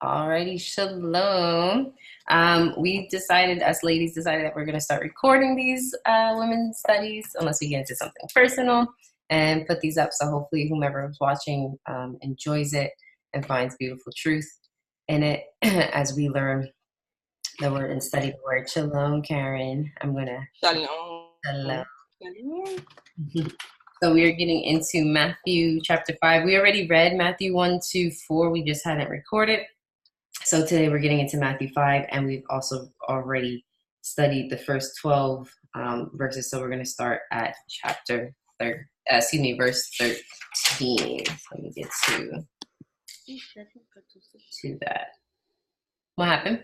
Alrighty, shalom. We decided, us ladies decided that we're going to start recording these women's studies, unless we get into something personal, and put these up. So hopefully, whomever is watching enjoys it and finds beautiful truth in it as we learn the word and study the word. Shalom, Karen. I'm going to. Shalom. Shalom. So we are getting into Matthew chapter 5. We already read Matthew 1, 2, 4. We just hadn't recorded. So today we're getting into Matthew 5, and we've also already studied the first 12 verses. So we're going to start at verse 13. So let me get to that. What happened?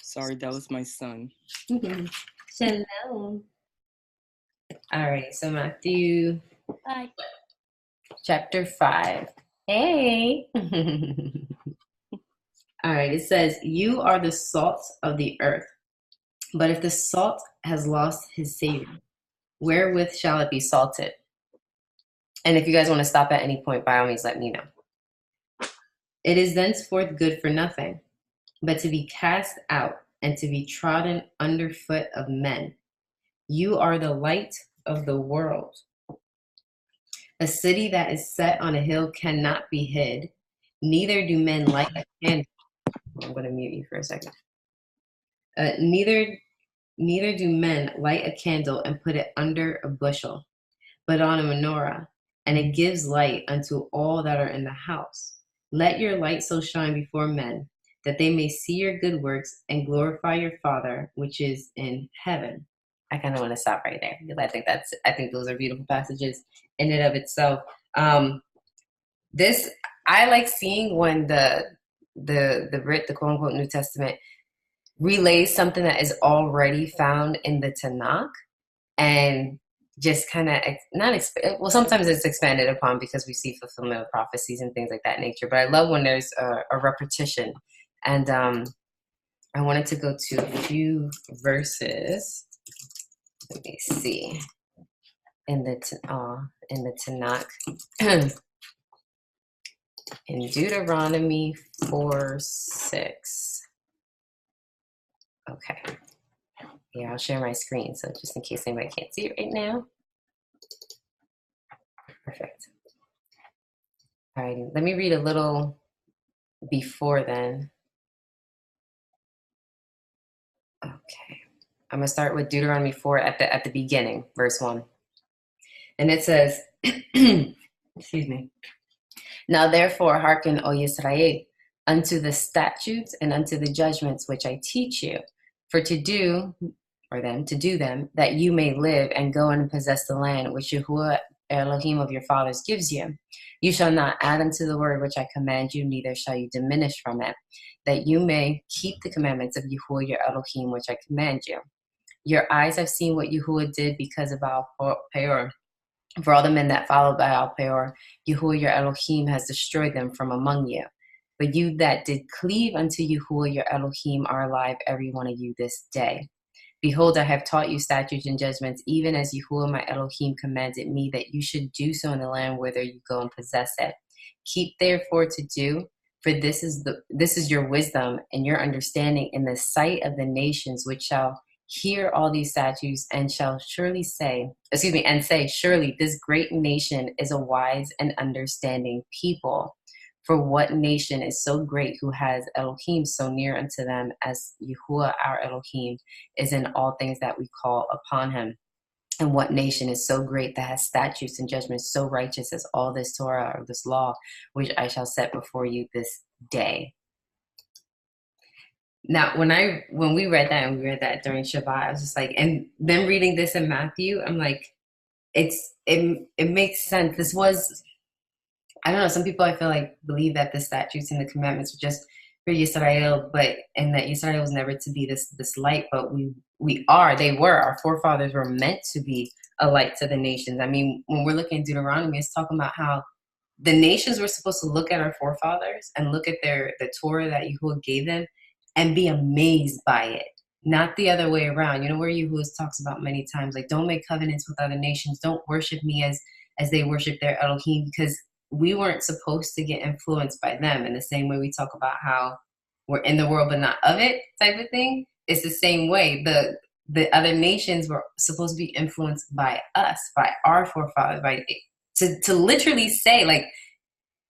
Sorry, that was my son. Shalom. All right, so Matthew chapter 5. Hey. All right, it says, "You are the salt of the earth. But if the salt has lost his savor, wherewith shall it be salted?" And if you guys want to stop at any point, by all means, let me know. "It is thenceforth good for nothing, but to be cast out and to be trodden underfoot of men. You are the light of the world. A city that is set on a hill cannot be hid, neither do men light a candle." I'm going to mute you for a second. Neither do men light a candle and put it under a bushel, but on a menorah, and it gives light unto all that are in the house. Let your light so shine before men, that they may see your good works and glorify your Father which is in heaven. I kind of want to stop right there because I think those are beautiful passages in and of itself. I like seeing when the quote unquote New Testament relays something that is already found in the Tanakh, and just kind of sometimes it's expanded upon because we see fulfillment of prophecies and things like that nature. But I love when there's a repetition, and I wanted to go to a few verses. Let me see in the Tanakh. In Deuteronomy 4:6. Okay. Yeah, I'll share my screen, so just in case anybody can't see it right now. Perfect. All right, let me read a little before then. Okay. I'm going to start with Deuteronomy 4 at the beginning, verse 1. And it says, excuse me. "Now therefore hearken, O Yisrael, unto the statutes and unto the judgments which I teach you, for to do them, that you may live and go and possess the land which Yahuwah Elohim of your fathers gives you. You shall not add unto the word which I command you, neither shall you diminish from it, that you may keep the commandments of Yahuwah your Elohim which I command you. Your eyes have seen what Yahuwah did because of Baal Peor. For all the men that follow Baal Peor, Yahuwah your Elohim has destroyed them from among you. But you that did cleave unto Yahuwah your Elohim are alive, every one of you this day. Behold, I have taught you statutes and judgments, even as Yahuwah my Elohim commanded me, that you should do so in the land whither you go and possess it. Keep therefore to do, for this is your wisdom and your understanding in the sight of the nations, which shall hear all these statutes and shall surely say, surely this great nation is a wise and understanding people. For what nation is so great who has Elohim so near unto them as Yahuwah our Elohim is in all things that we call upon him? And what nation is so great that has statutes and judgments so righteous as all this Torah or this law, which I shall set before you this day?" Now, when we read that, and we read that during Shabbat, I was just like, and then reading this in Matthew, I'm like, it makes sense. This was, I don't know, some people I feel like believe that the statutes and the commandments were just for Yisrael, and that Yisrael was never to be this light, but our forefathers were meant to be a light to the nations. I mean, when we're looking at Deuteronomy, it's talking about how the nations were supposed to look at our forefathers and look at the Torah that Yahuwah gave them and be amazed by it, not the other way around. You know, where Yahuwah talks about many times, like, don't make covenants with other nations, don't worship me as they worship their Elohim, because we weren't supposed to get influenced by them. In the same way we talk about how we're in the world but not of it type of thing, it's the same way. The other nations were supposed to be influenced by us, by our forefathers, by to literally say, like,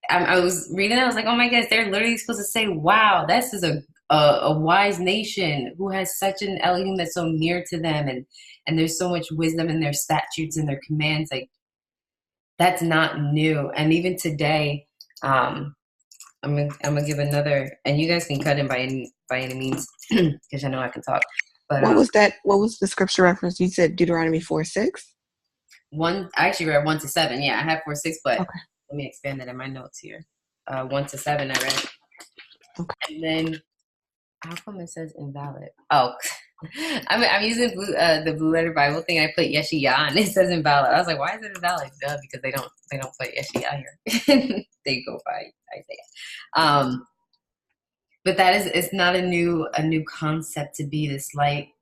I was reading, I was like, oh my goodness, they're literally supposed to say, wow, this is a wise nation who has such an Elohim that's so near to them, and there's so much wisdom in their statutes and their commands. Like, that's not new. And even today, I'm gonna give another, and you guys can cut in by any means, because I know I can talk. But what was that? What was the scripture reference? You said Deuteronomy 4:6. I actually read 1-7. Yeah, I have 4-6, but okay. Let me expand that in my notes here. 1-7, I read. Okay. And then, how come it says invalid? Oh, I'm using the Blue Letter Bible thing. I put Yeshaya, and it says invalid. I was like, why is it invalid? Duh, because they don't put Yeshaya here. They go by Isaiah. But it's not a new concept to be this light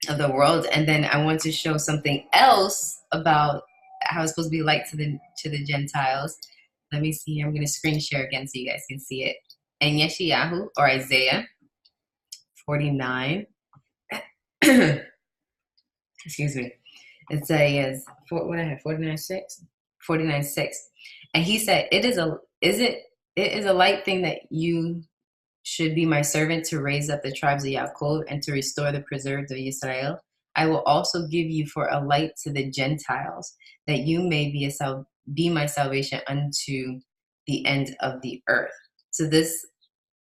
of the world. And then I want to show something else about how it's supposed to be light to the Gentiles. Let me see. I'm going to screen share again so you guys can see it. And Yeshayahu, or Isaiah 49. Excuse me. It says, what I have, 49:6? 49:6. And he said, it is a light thing that you should be my servant to raise up the tribes of Yaakov and to restore the preserved of Israel. I will also give you for a light to the Gentiles, that you may be my salvation unto the end of the earth. So this,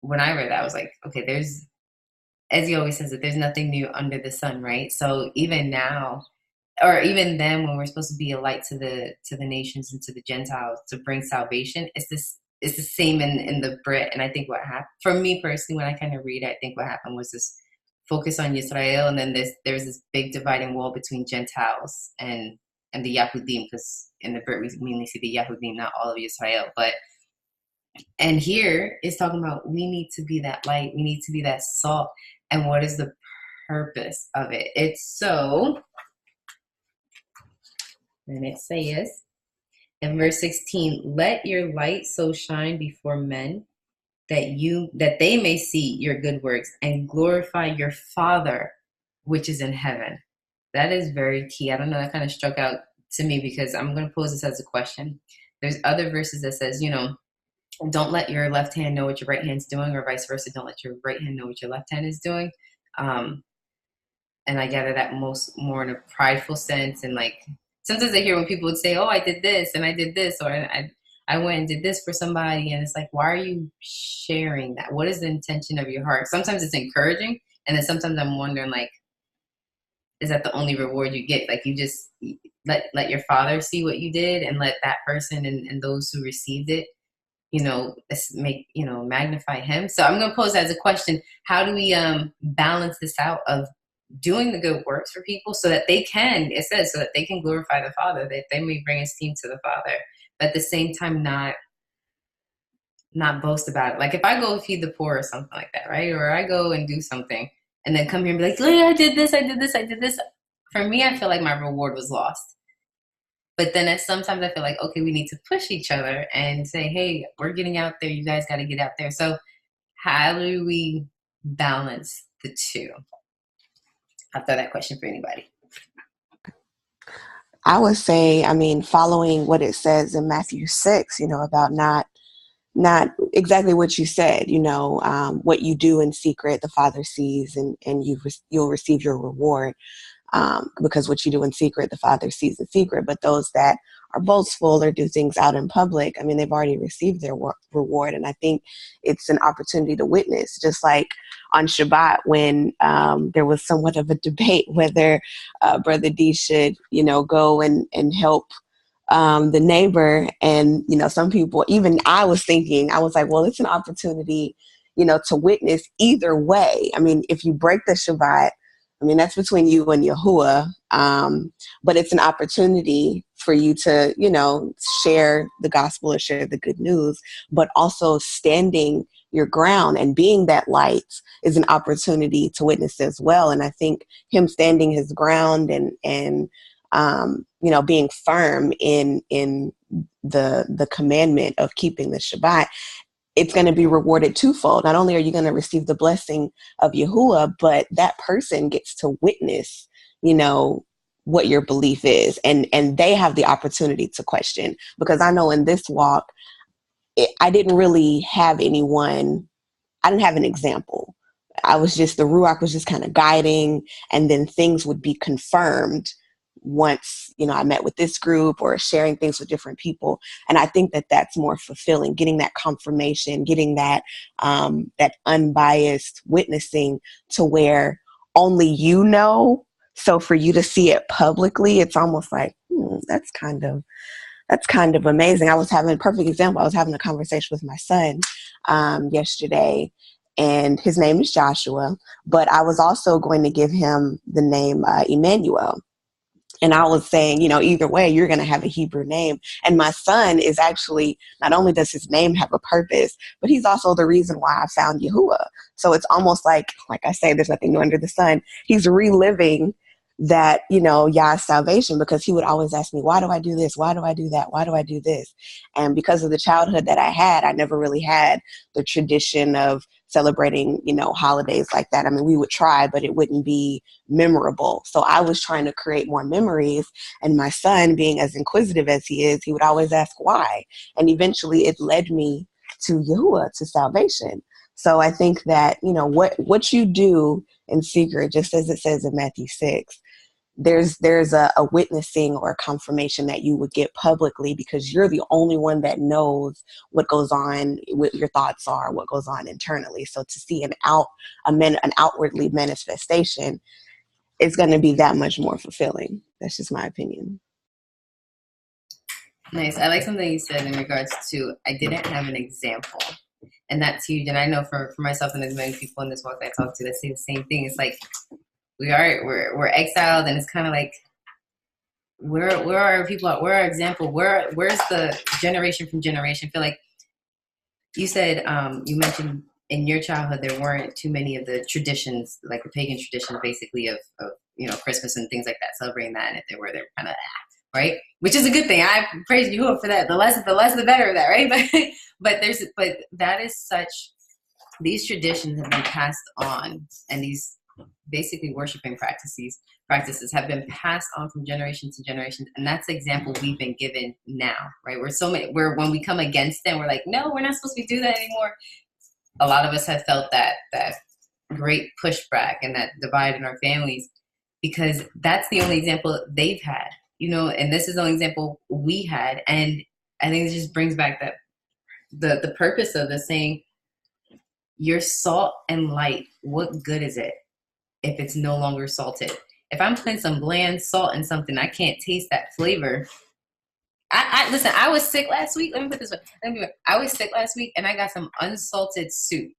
when I read that, I was like, okay, there's, as he always says, that there's nothing new under the sun, right? So even now, or even then, when we're supposed to be a light to the nations and to the Gentiles to bring salvation, it's the same in the Brit. And I think what happened, for me personally, when I kind of read it, I think what happened was this focus on Yisrael, and then there's this big dividing wall between Gentiles and the Yahudim, because in the Brit we mainly see the Yahudim, not all of Yisrael. And here it's talking about we need to be that light, we need to be that salt. And what is the purpose of it? It's so, and it says in verse 16, let your light so shine before men that they may see your good works and glorify your Father which is in heaven. That is very key. I don't know, that kind of struck out to me because I'm going to pose this as a question. There's other verses that says, don't let your left hand know what your right hand's doing, or vice versa. Don't let your right hand know what your left hand is doing. And I gather that more in a prideful sense. And like, sometimes I hear when people would say, oh, I did this and I did this, or I went and did this for somebody. And it's like, why are you sharing that? What is the intention of your heart? Sometimes it's encouraging. And then sometimes I'm wondering, like, is that the only reward you get? Like, you just let your Father see what you did, and let that person and those who received it, magnify him. So I'm going to pose that as a question. How do we balance this out of doing the good works for people so that they can, it says, so that they can glorify the Father, that they may bring esteem to the Father, but at the same time not boast about it. Like if I go feed the poor or something like that, right? Or I go and do something and then come here and be like, look, I did this. For me, I feel like my reward was lost. But then sometimes I feel like, okay, we need to push each other and say, hey, we're getting out there. You guys got to get out there. So how do we balance the two? I'll throw that question for anybody. I would say, following what it says in Matthew 6, about not exactly what you said, what you do in secret, the Father sees, and you'll receive your reward. Because what you do in secret, the Father sees in secret. But those that are boastful or do things out in public, they've already received their reward. And I think it's an opportunity to witness, just like on Shabbat when there was somewhat of a debate whether Brother D should, go and help the neighbor. And, some people, even I was like, well, it's an opportunity, to witness either way. If you break the Shabbat, that's between you and Yahuwah. But it's an opportunity for you to, share the gospel or share the good news, but also standing your ground and being that light is an opportunity to witness as well. And I think him standing his ground and being firm in the commandment of keeping the Shabbat, it's going to be rewarded twofold. Not only are you going to receive the blessing of Yahuwah, but that person gets to witness, what your belief is. And they have the opportunity to question. Because I know in this walk, I didn't really have anyone, I didn't have an example. The Ruach was just kind of guiding, and then things would be confirmed once, I met with this group or sharing things with different people. And I think that that's more fulfilling, getting that confirmation, getting that unbiased witnessing to where only you know. So for you to see it publicly, it's almost like, that's kind of amazing. I was having a perfect example. I was having a conversation with my son yesterday, and his name is Joshua, but I was also going to give him the name Emmanuel. And I was saying, either way, you're going to have a Hebrew name. And my son is actually, not only does his name have a purpose, but he's also the reason why I found Yahuwah. So it's almost like I say, there's nothing new under the sun. He's reliving that, Yah's salvation, because he would always ask me, why do I do this? Why do I do that? Why do I do this? And because of the childhood that I had, I never really had the tradition of celebrating, holidays like that. I mean, we would try, but it wouldn't be memorable. So I was trying to create more memories. And my son, being as inquisitive as he is, he would always ask why. And eventually it led me to Yahuwah, to salvation. So I think that, what you do in secret, just as it says in Matthew 6, there's a witnessing or a confirmation that you would get publicly, because you're the only one that knows what goes on, what your thoughts are, what goes on internally. So to see an outwardly manifestation is going to be that much more fulfilling. That's just my opinion. Nice. I like something you said in regards to, I didn't have an example. And that's huge. And I know for myself and as many people in this walk that I talk to that say the same thing. It's like, we're exiled, and it's kind of like, where are people at? Where are example? Where's the generation from generation? I feel like you said, you mentioned in your childhood there weren't too many of the traditions, like the pagan traditions, basically of Christmas and things like that, celebrating that. And if they were kind of right, which is a good thing. I praise you for that. The less the better of that, right? But that is such. These traditions have been passed on, and these basically worshiping practices have been passed on from generation to generation, and that's the example we've been given now, right? When we come against them, we're like, no, we're not supposed to do that anymore. A lot of us have felt that great pushback and that divide in our families, because that's the only example they've had, and this is the only example we had. And I think it just brings back that the purpose of the saying, you're salt and light. What good is it if it's no longer salted? If I'm putting some bland salt in something, I can't taste that flavor. Listen, I was sick last week. Let me put this way. I was sick last week, and I got some unsalted soup.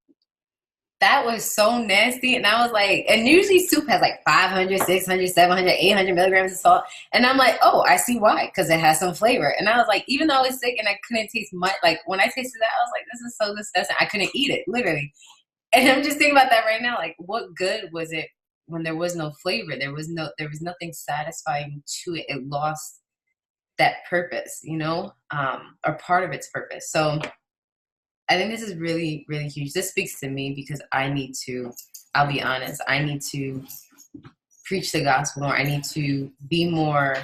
That was so nasty. And I was like, and usually soup has like 500, 600, 700, 800 milligrams of salt. And I'm like, oh, I see why, because it has some flavor. And I was like, even though I was sick and I couldn't taste much, like when I tasted that, I was like, this is so disgusting. I couldn't eat it, literally. And I'm just thinking about that right now. Like, what good was it when there was no flavor? There was nothing satisfying to it. It lost that purpose, or part of its purpose. So I think this is really, really huge. This speaks to me because I'll be honest, I need to preach the gospel more. I need to be more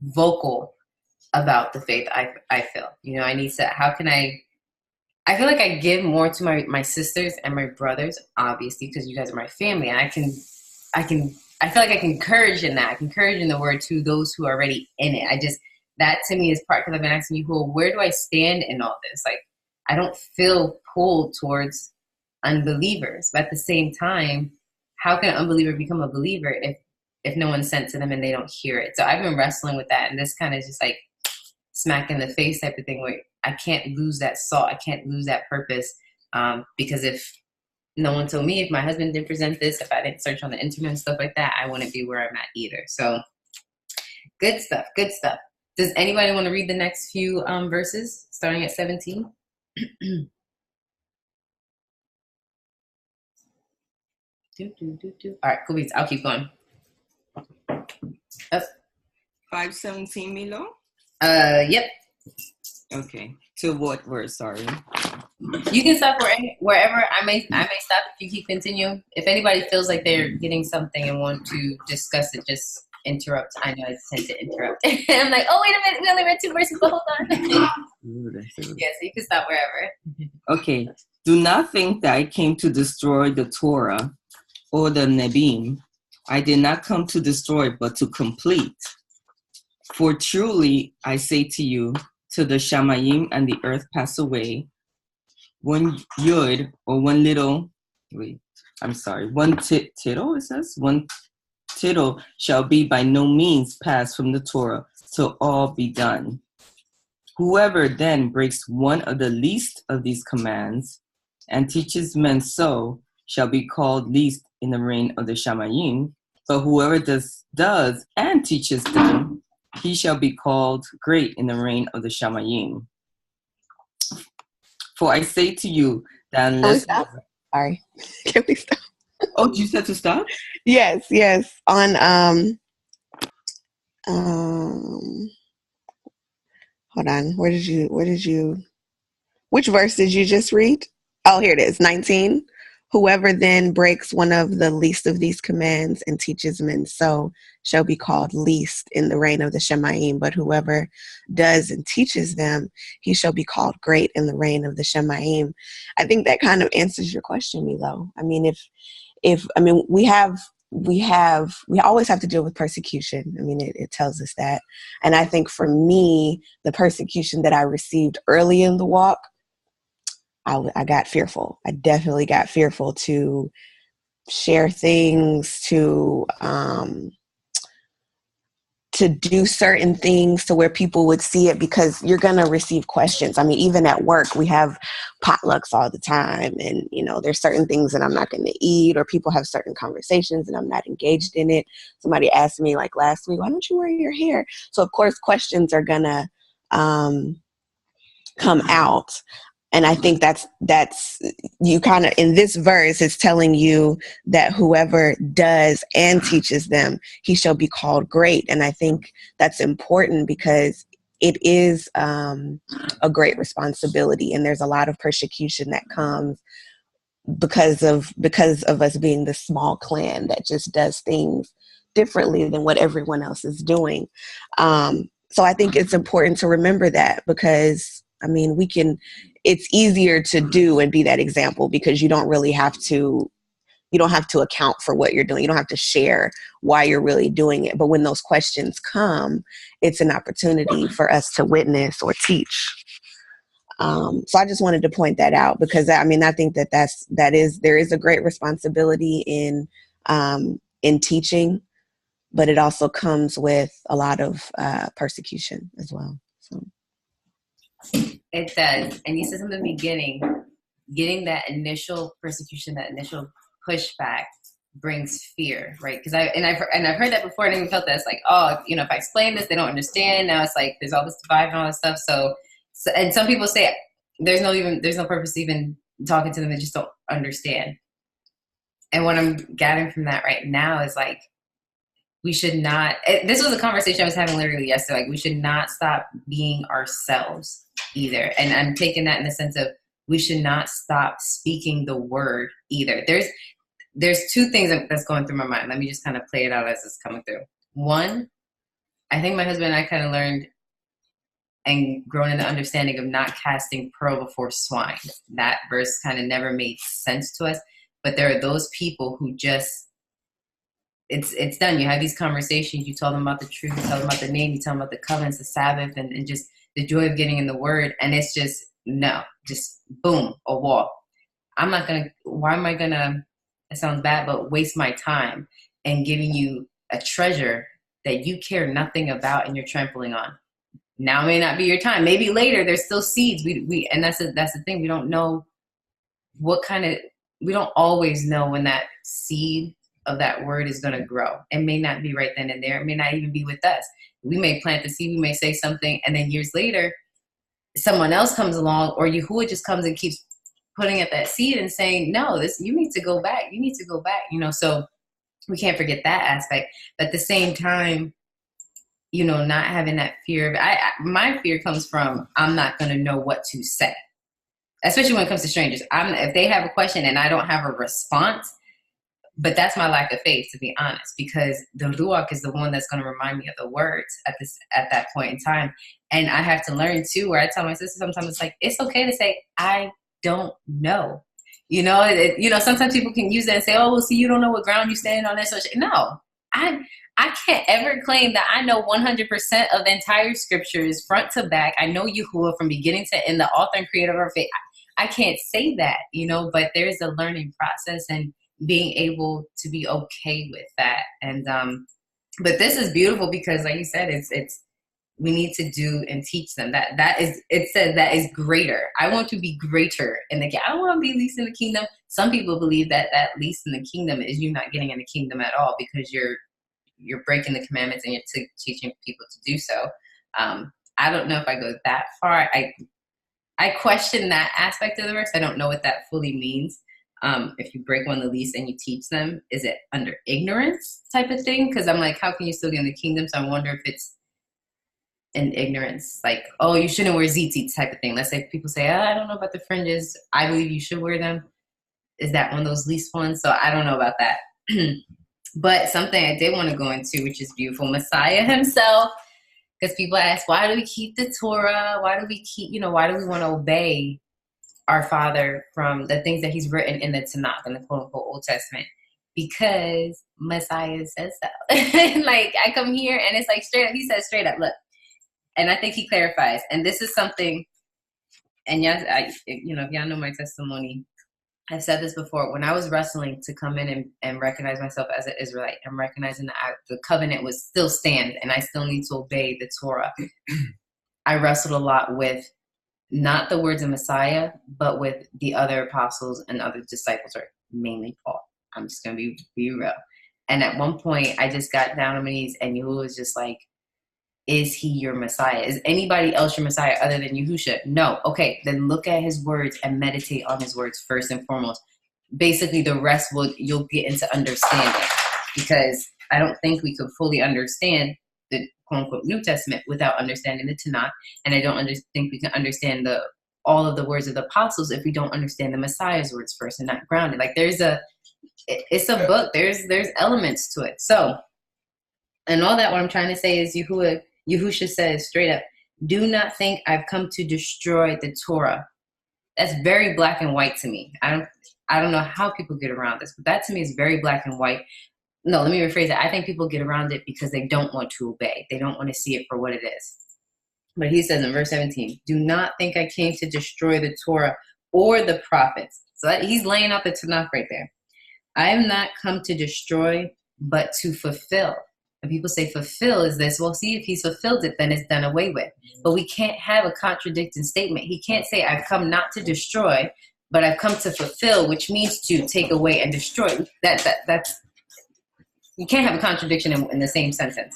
vocal about the faith I feel. I need to, I feel like I give more to my sisters and my brothers, obviously, because you guys are my family. And I feel like I can encourage in that. I can encourage in the word to those who are already in it. That to me is part, because I've been asking you, where do I stand in all this? Like, I don't feel pulled towards unbelievers. But at the same time, how can an unbeliever become a believer if no one's sent to them and they don't hear it? So I've been wrestling with that. And this kind of just like smack in the face type of thing, where I can't lose that salt. I can't lose that purpose. Because if no one told me, if my husband didn't present this, if I didn't search on the internet and stuff like that, I wouldn't be where I'm at either. So good stuff. Good stuff. Does anybody want to read the next few verses starting at 17? All right, cool beats. I'll keep going. 5:17, Milo. Yep. Okay. To what verse? Sorry. You can stop wherever. I may stop if you keep continue. If anybody feels like they're getting something and want to discuss it, just interrupt. I know I tend to interrupt. I'm like, oh, wait a minute. We only read 2 verses, but hold on. Yeah, so you can stop wherever. Okay. Do not think that I came to destroy the Torah or the Nebiim. I did not come to destroy, but to complete. For truly, I say to you, till the Shamayim and the earth pass away, one yud or one little, one tittle, it says? One tittle shall be by no means passed from the Torah till all be done. Whoever then breaks one of the least of these commands and teaches men so shall be called least in the reign of the Shamayim, but whoever does and teaches them, he shall be called great in the reign of the Shamayim. For I say to you that unless... Can we stop? Sorry. Can we stop? Oh, you said to stop? Yes. On hold on. Which verse did you just read? Oh, here it is. 19. Whoever then breaks one of the least of these commands and teaches men so shall be called least in the reign of the Shemaim, but whoever does and teaches them, he shall be called great in the reign of the Shemaim. I think that kind of answers your question, Milo. I mean, we always have to deal with persecution. I mean, it tells us that. And I think for me, the persecution that I received early in the walk, I got fearful. I definitely got fearful to share things, to do certain things to where people would see it, because you're going to receive questions. I mean, even at work, we have potlucks all the time. And, there's certain things that I'm not going to eat, or people have certain conversations and I'm not engaged in it. Somebody asked me like last week, why don't you wear your hair? So of course, questions are going to come out. And I think that's you kind of, in this verse, it's telling you that whoever does and teaches them, he shall be called great. And I think that's important because it is a great responsibility. And there's a lot of persecution that comes because of us being the small clan that just does things differently than what everyone else is doing. So I think it's important to remember that, because I mean, it's easier to do and be that example because you don't have to account for what you're doing. You don't have to share why you're really doing it. But when those questions come, it's an opportunity for us to witness or teach. So I just wanted to point that out because I think there is a great responsibility in teaching, but it also comes with a lot of persecution as well. So. It does. And you said from the beginning, getting that initial persecution, that initial pushback brings fear, right? Because I've heard that before, and I even felt that it's like, oh, if I explain this, they don't understand. Now it's like there's all this divide and all this stuff. So and some people say there's no purpose even talking to them. They just don't understand. And what I'm gathering from that right now is like, we should not, this was a conversation I was having literally yesterday, like we should not stop being ourselves either. And I'm taking that in the sense of we should not stop speaking the word either. There's 2 things that's going through my mind. Let me just kind of play it out as it's coming through. One, I think my husband and I kind of learned and grown in the understanding of not casting pearl before swine. That verse kind of never made sense to us. But there are those people who just, it's done. You have these conversations. You tell them about the truth. You tell them about the name. You tell them about the covenants, the Sabbath, and just the joy of getting in the word. And it's just, no, just boom, a wall. Why am I going to, it sounds bad, but waste my time and giving you a treasure that you care nothing about and you're trampling on. Now may not be your time. Maybe later there's still seeds. And that's the thing. We don't know we don't always know when that seed of that word is going to grow. It may not be right then and there. It may not even be with us. We may plant the seed. We may say something. And then years later, someone else comes along, or Yahuwah just comes and keeps putting at that seed and saying, no, you need to go back. You need to go back. So we can't forget that aspect. But at the same time, not having that fear. My fear comes from I'm not going to know what to say, especially when it comes to strangers. If they have a question and I don't have a response, but that's my lack of faith, to be honest, because the Ruach is the one that's going to remind me of the words at that point in time. And I have to learn too, where I tell my sister sometimes, it's like, it's okay to say, I don't know. Sometimes people can use that and say, oh, well, see, you don't know what ground you stand on. So no, I can't ever claim that I know 100% of the entire scriptures front to back. I know Yahuwah from beginning to end, the author and creator of our faith. I can't say that, but there's a learning process and being able to be okay with that. And but this is beautiful because, like you said, it's we need to do and teach them that is, it says that is greater. I want to be greater in the I don't want to be least in the kingdom. Some people believe that least in the kingdom is you not getting in the kingdom at all because you're breaking the commandments and you're teaching people to do so. I don't know if I go that far. I question that aspect of the verse. I don't know what that fully means. If you break one of the least and you teach them, is it under ignorance type of thing? Because I'm like, how can you still get in the kingdom? So I wonder if it's in ignorance, like, oh, you shouldn't wear tzitzit type of thing. Let's say people say, I don't know about the fringes. I believe you should wear them. Is that one of those least ones? So I don't know about that. But something I did want to go into, which is beautiful, Messiah himself, because people ask, why do we keep the Torah? Why do we why do we want to obey our Father from the things that he's written in the Tanakh, in the quote unquote Old Testament? Because Messiah says so. Like, I come here and it's like straight up, he says straight up, look. And I think he clarifies. And this is something, and yes, if y'all know my testimony, I've said this before. When I was wrestling to come in and recognize myself as an Israelite, and recognizing that the covenant was still stand and I still need to obey the Torah, I wrestled a lot with not the words of Messiah, but with the other apostles and other disciples, or mainly Paul. I'm just going to be real. And at one point, I just got down on my knees, and Yahuwah was just like, is he your Messiah? Is anybody else your Messiah other than Yahusha? No. Okay, then look at his words and meditate on his words first and foremost. Basically, the rest you'll get into understanding, because I don't think we could fully understand the quote-unquote New Testament without understanding the Tanakh, and I don't think we can understand all of the words of the apostles if we don't understand the Messiah's words first and not grounded. Like, it's a book. There's elements to it. So, and all that, what I'm trying to say is Yahusha says straight up, do not think I've come to destroy the Torah. That's very black and white to me. I don't know how people get around this, but that to me is very black and white. No, let me rephrase it. I think people get around it because they don't want to obey. They don't want to see it for what it is. But he says in verse 17, do not think I came to destroy the Torah or the prophets. So he's laying out the Tanakh right there. I have not come to destroy, but to fulfill. And people say fulfill is this. Well, see, if he's fulfilled it, then it's done away with. But we can't have a contradicting statement. He can't say, I've come not to destroy, but I've come to fulfill, which means to take away and destroy. That's you can't have a contradiction in the same sentence.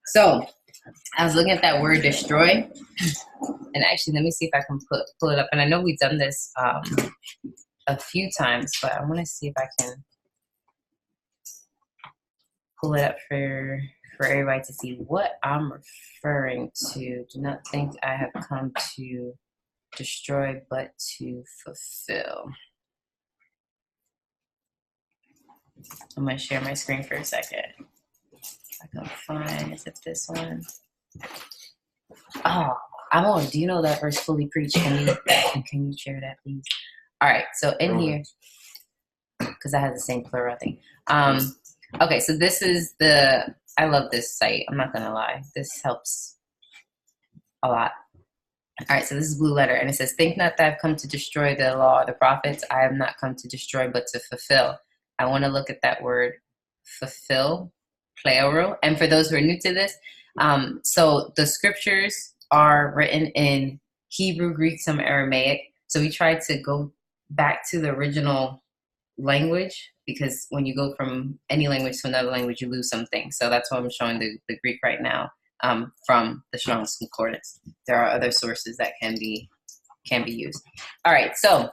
So I was looking at that word destroy, and actually, let me see if I can pull it up. And I know we've done this a few times, but I want to see if I can pull it up for everybody to see what I'm referring to. Do not think I have come to destroy, but to fulfill. I'm going to share my screen for a second. If I can find, is it this one? Oh, do you know that verse fully preached? Can you share that, please? All right, so in here, because that has the same plural thing. Okay, so this is I love this site. I'm not going to lie. This helps a lot. All right, so this is Blue Letter, and it says, think not that I've come to destroy the law or the prophets. I have not come to destroy, but to fulfill. I want to look at that word fulfill, plural. And for those who are new to this, so the scriptures are written in Hebrew, Greek, some Aramaic. So we tried to go back to the original language, because when you go from any language to another language, you lose something. So that's why I'm showing the Greek right now from the Strong's Concordance. There are other sources that can be used. All right, so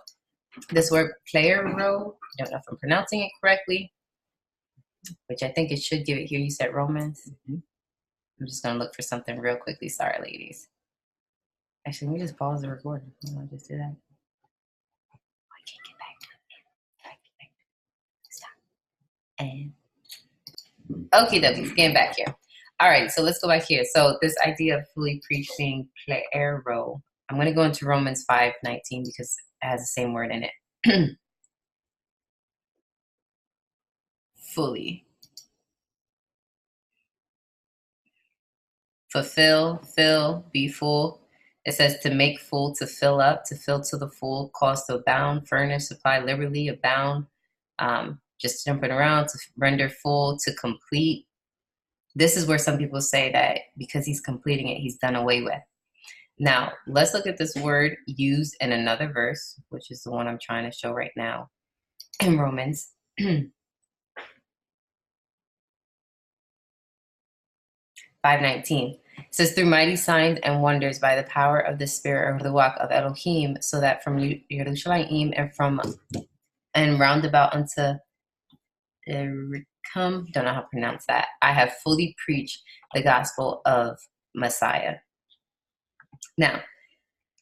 this word plero, I don't know if I'm pronouncing it correctly, which I think it should give it here. You said Romans. Mm-hmm. I'm just gonna look for something real quickly. Sorry, ladies. Actually, let me just pause the recording. I'll just do that. I can't get back. Stop. And okie dokie, getting back here. All right, so let's go back here. So this idea of fully preaching plero. I'm going to go into Romans 5:19 because it has the same word in it. Fully. Fulfill, fill, be full. It says to make full, to fill up, to fill to the full, cause to abound, furnish, supply liberally, abound. Just jumping around, to render full, to complete. This is where some people say that because he's completing it, he's done away with. Now, let's look at this word used in another verse, which is the one I'm trying to show right now in Romans. 5:19. It says, through mighty signs and wonders by the power of the Spirit of the Ruach of Elohim, so that from Yerushalayim and round about unto don't know how to pronounce that, I have fully preached the gospel of Messiah. Now,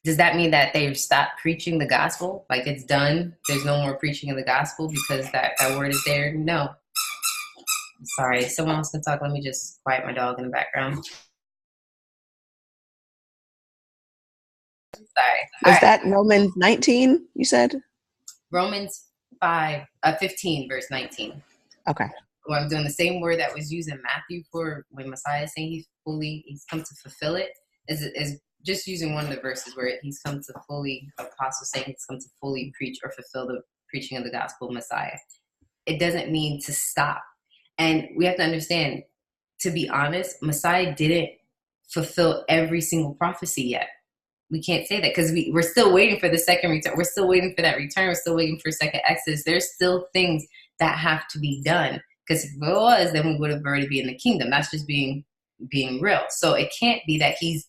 does that mean that they've stopped preaching the gospel? Like it's done? There's no more preaching of the gospel because that word is there? No. Sorry, if someone else can talk. Let me just quiet my dog in the background. Sorry. Was that Romans 19, you said? Romans 15, verse 19. Okay. Well, I'm doing the same word that was used in Matthew for when Messiah is saying he's come to fulfill it. Is just using one of the verses where he's come to fully, apostle saying he's come to fully preach or fulfill the preaching of the gospel of Messiah. It doesn't mean to stop. And we have to understand, to be honest, Messiah didn't fulfill every single prophecy yet. We can't say that because we're still waiting for the second return. We're still waiting for that return. We're still waiting for second Exodus. There's still things that have to be done. Because if it was, then we would have already been in the kingdom. That's just being real. So it can't be that he's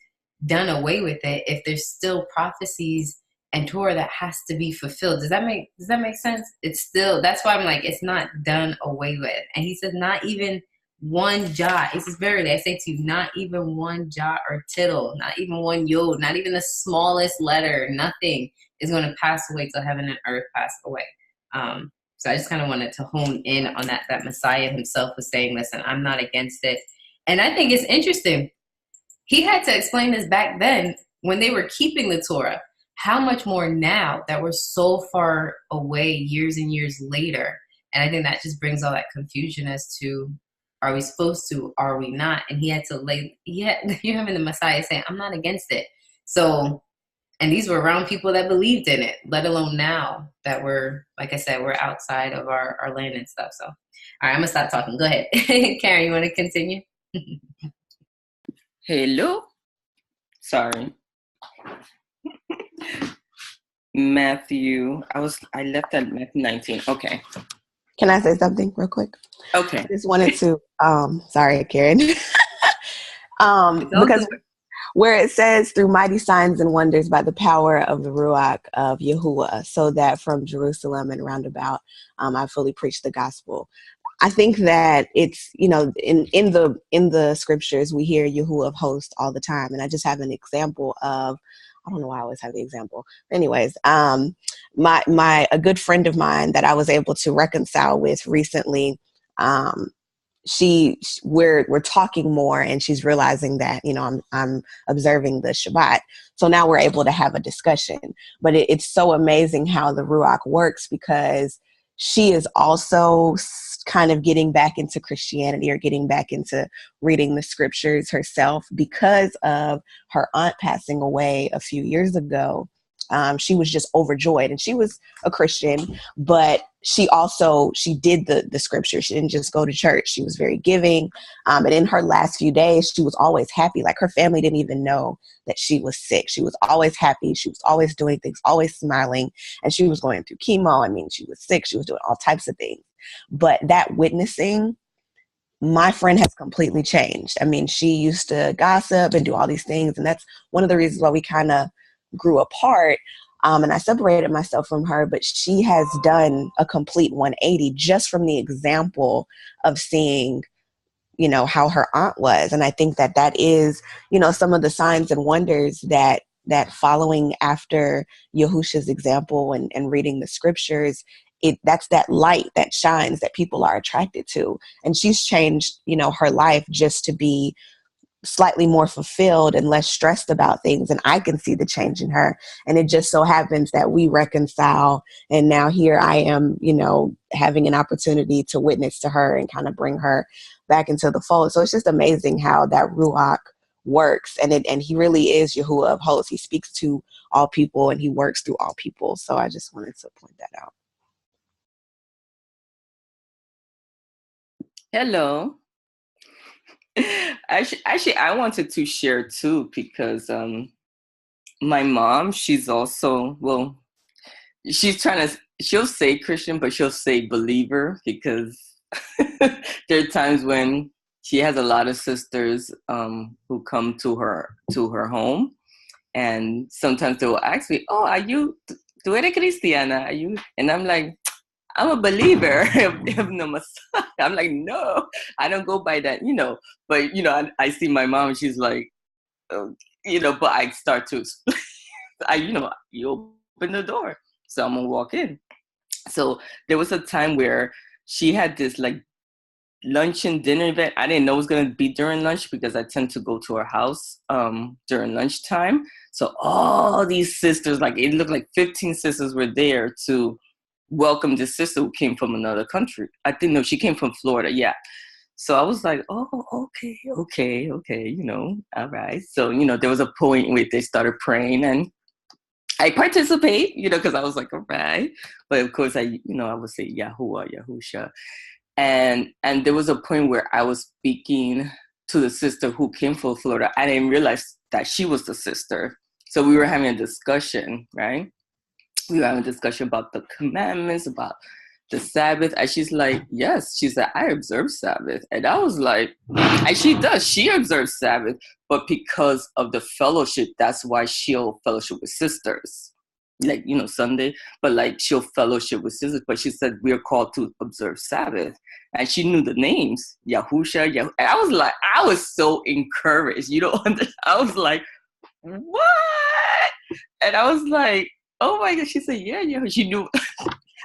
done away with it if there's still prophecies and Torah that has to be fulfilled. Does that make sense? It's still, that's why I'm like, it's not done away with. And he says, not even one jot. He says, verily, I say to you, not even one jot or tittle, not even one yod, not even the smallest letter, nothing is going to pass away till heaven and earth pass away. So I just kind of wanted to hone in on that Messiah himself was saying, listen, I'm not against it. And I think it's interesting. He had to explain this back then when they were keeping the Torah. How much more now that we're so far away years and years later. And I think that just brings all that confusion as to, are we supposed to, are we not? And he had to you're having the Messiah saying, I'm not against it. So, and these were around people that believed in it, let alone now that we're, like I said, we're outside of our land and stuff. So, all right, I'm going to stop talking. Go ahead. Karen, you want to continue? Hello. Sorry. Matthew. I left at Matthew 19. Okay. Can I say something real quick? Okay. I just wanted to, sorry, Karen. Because where it says through mighty signs and wonders by the power of the Ruach of Yahuwah, so that from Jerusalem and roundabout, I fully preach the gospel. I think that it's, in the scriptures, we hear Yahuwah of hosts all the time. And I just have an example of, I don't know why I always have the example. Anyways, a good friend of mine that I was able to reconcile with recently, we're talking more, and she's realizing that I'm observing the Shabbat. So now we're able to have a discussion. But it's so amazing how the Ruach works, because she is also kind of getting back into Christianity or getting back into reading the scriptures herself because of her aunt passing away a few years ago. She was just overjoyed, and she was a Christian, but she did the scripture. She didn't just go to church. She was very giving. And in her last few days, she was always happy. Like, her family didn't even know that she was sick. She was always happy. She was always doing things, always smiling. And she was going through chemo. I mean, she was sick. She was doing all types of things. But that witnessing, my friend has completely changed. I mean, she used to gossip and do all these things. And that's one of the reasons why we kind of grew apart, and I separated myself from her. But she has done a complete 180 just from the example of seeing you know, how her aunt was. And I think that that is, you know, some of the signs and wonders that following after Yahusha's example and reading the scriptures, that's that light that shines that people are attracted to. And she's changed, you know, her life just to be slightly more fulfilled and less stressed about things. And I can see the change in her. And it just so happens that we reconcile. And now here I am, you know, having an opportunity to witness to her and kind of bring her back into the fold. So it's just amazing how that Ruach works. And he really is Yahuwah of hosts. He speaks to all people and he works through all people. So I just wanted to point that out. Hello. Actually, I wanted to share too because my mom, she's also, well, she'll say Christian, but she'll say believer because there are times when she has a lot of sisters who come to her home, and sometimes they will ask me, "Oh, are you? Tú eres cristiana? Are you?" And I'm like, I'm a believer of the Messiah. I'm like, no, I don't go by that, you know. But, you know, I see my mom, she's like, you know, but I start to explain. You open the door, so I'm going to walk in. So there was a time where she had this like lunch and dinner event. I didn't know it was going to be during lunch because I tend to go to her house during lunchtime. So all these sisters, like it looked like 15 sisters were there to welcome this sister who came from another country. I didn't know she came from Florida. Yeah. So I was like, oh, okay, you know, all right. So, you know, there was a point where they started praying and I participate, you know, because I was like, all right. But of course, I would say Yahuwah, Yahusha. And there was a point where I was speaking to the sister who came from Florida. I didn't realize that she was the sister. So we were having a discussion, right? We were having a discussion about the commandments, about the Sabbath. And she's like, yes. She said, I observe Sabbath. And I was like, and she does. She observes Sabbath. But because of the fellowship, that's why she'll fellowship with sisters. Like, you know, Sunday. But like she'll fellowship with sisters. But she said, we're called to observe Sabbath. And she knew the names. Yahusha. And I was so encouraged. You know, I was like, what? And I was like, oh my God. She said, yeah. She knew.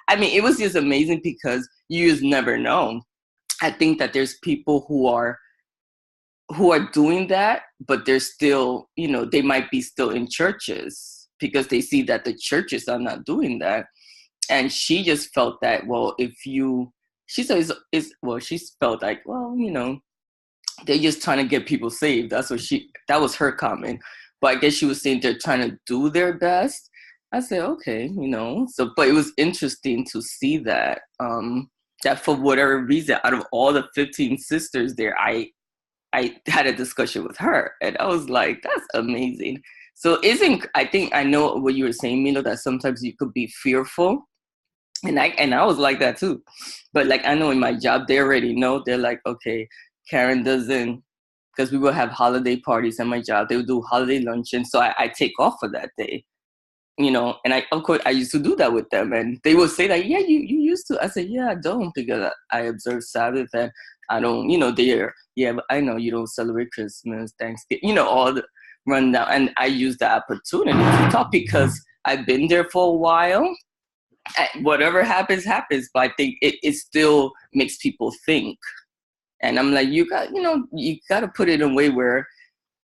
I mean, it was just amazing because you just never know. I think that there's people who are doing that, but they're still, you know, they might be still in churches because they see that the churches are not doing that. And she just felt that, well, she felt like, well, you know, they're just trying to get people saved. That was her comment. But I guess she was saying they're trying to do their best. I said, okay, you know, but it was interesting to see that, that for whatever reason, out of all the 15 sisters there, I had a discussion with her and I was like, that's amazing. So I think I know what you were saying, Milo, that sometimes you could be fearful. And I was like that too. But like, I know in my job, they already know, they're like, okay, Karen doesn't, because we will have holiday parties at my job. They would do holiday luncheon. So I take off for that day. You know, and of course, I used to do that with them. And they would say like, yeah, you used to. I said, yeah, I don't, because I observe Sabbath and I don't, you know, but I know you don't celebrate Christmas, Thanksgiving, you know, all the rundown. And I use the opportunity to talk because I've been there for a while. Whatever happens. But I think it still makes people think. And I'm like, you got to put it in a way where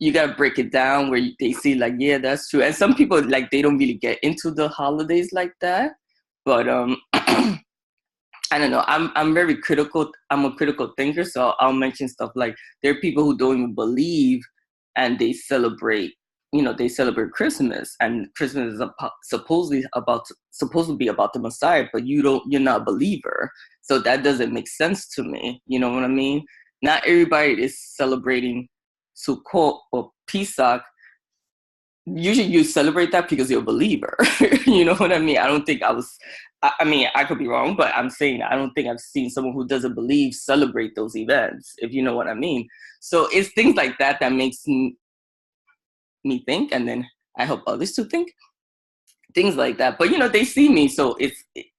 you got to break it down where they see like, yeah, that's true. And some people, like, they don't really get into the holidays like that. But I don't know. I'm very critical. I'm a critical thinker. So I'll mention stuff like there are people who don't even believe and they celebrate Christmas, and Christmas is supposed to be about the Messiah, but you're not a believer. So that doesn't make sense to me. You know what I mean? Not everybody is celebrating Sukkot or Pesach. Usually you celebrate that because you're a believer. You know what I mean? I mean, I could be wrong, but I'm saying I don't think I've seen someone who doesn't believe celebrate those events, if you know what I mean. So it's things like that makes me think, and then I hope others to think. Things like that. But, you know, they see me, so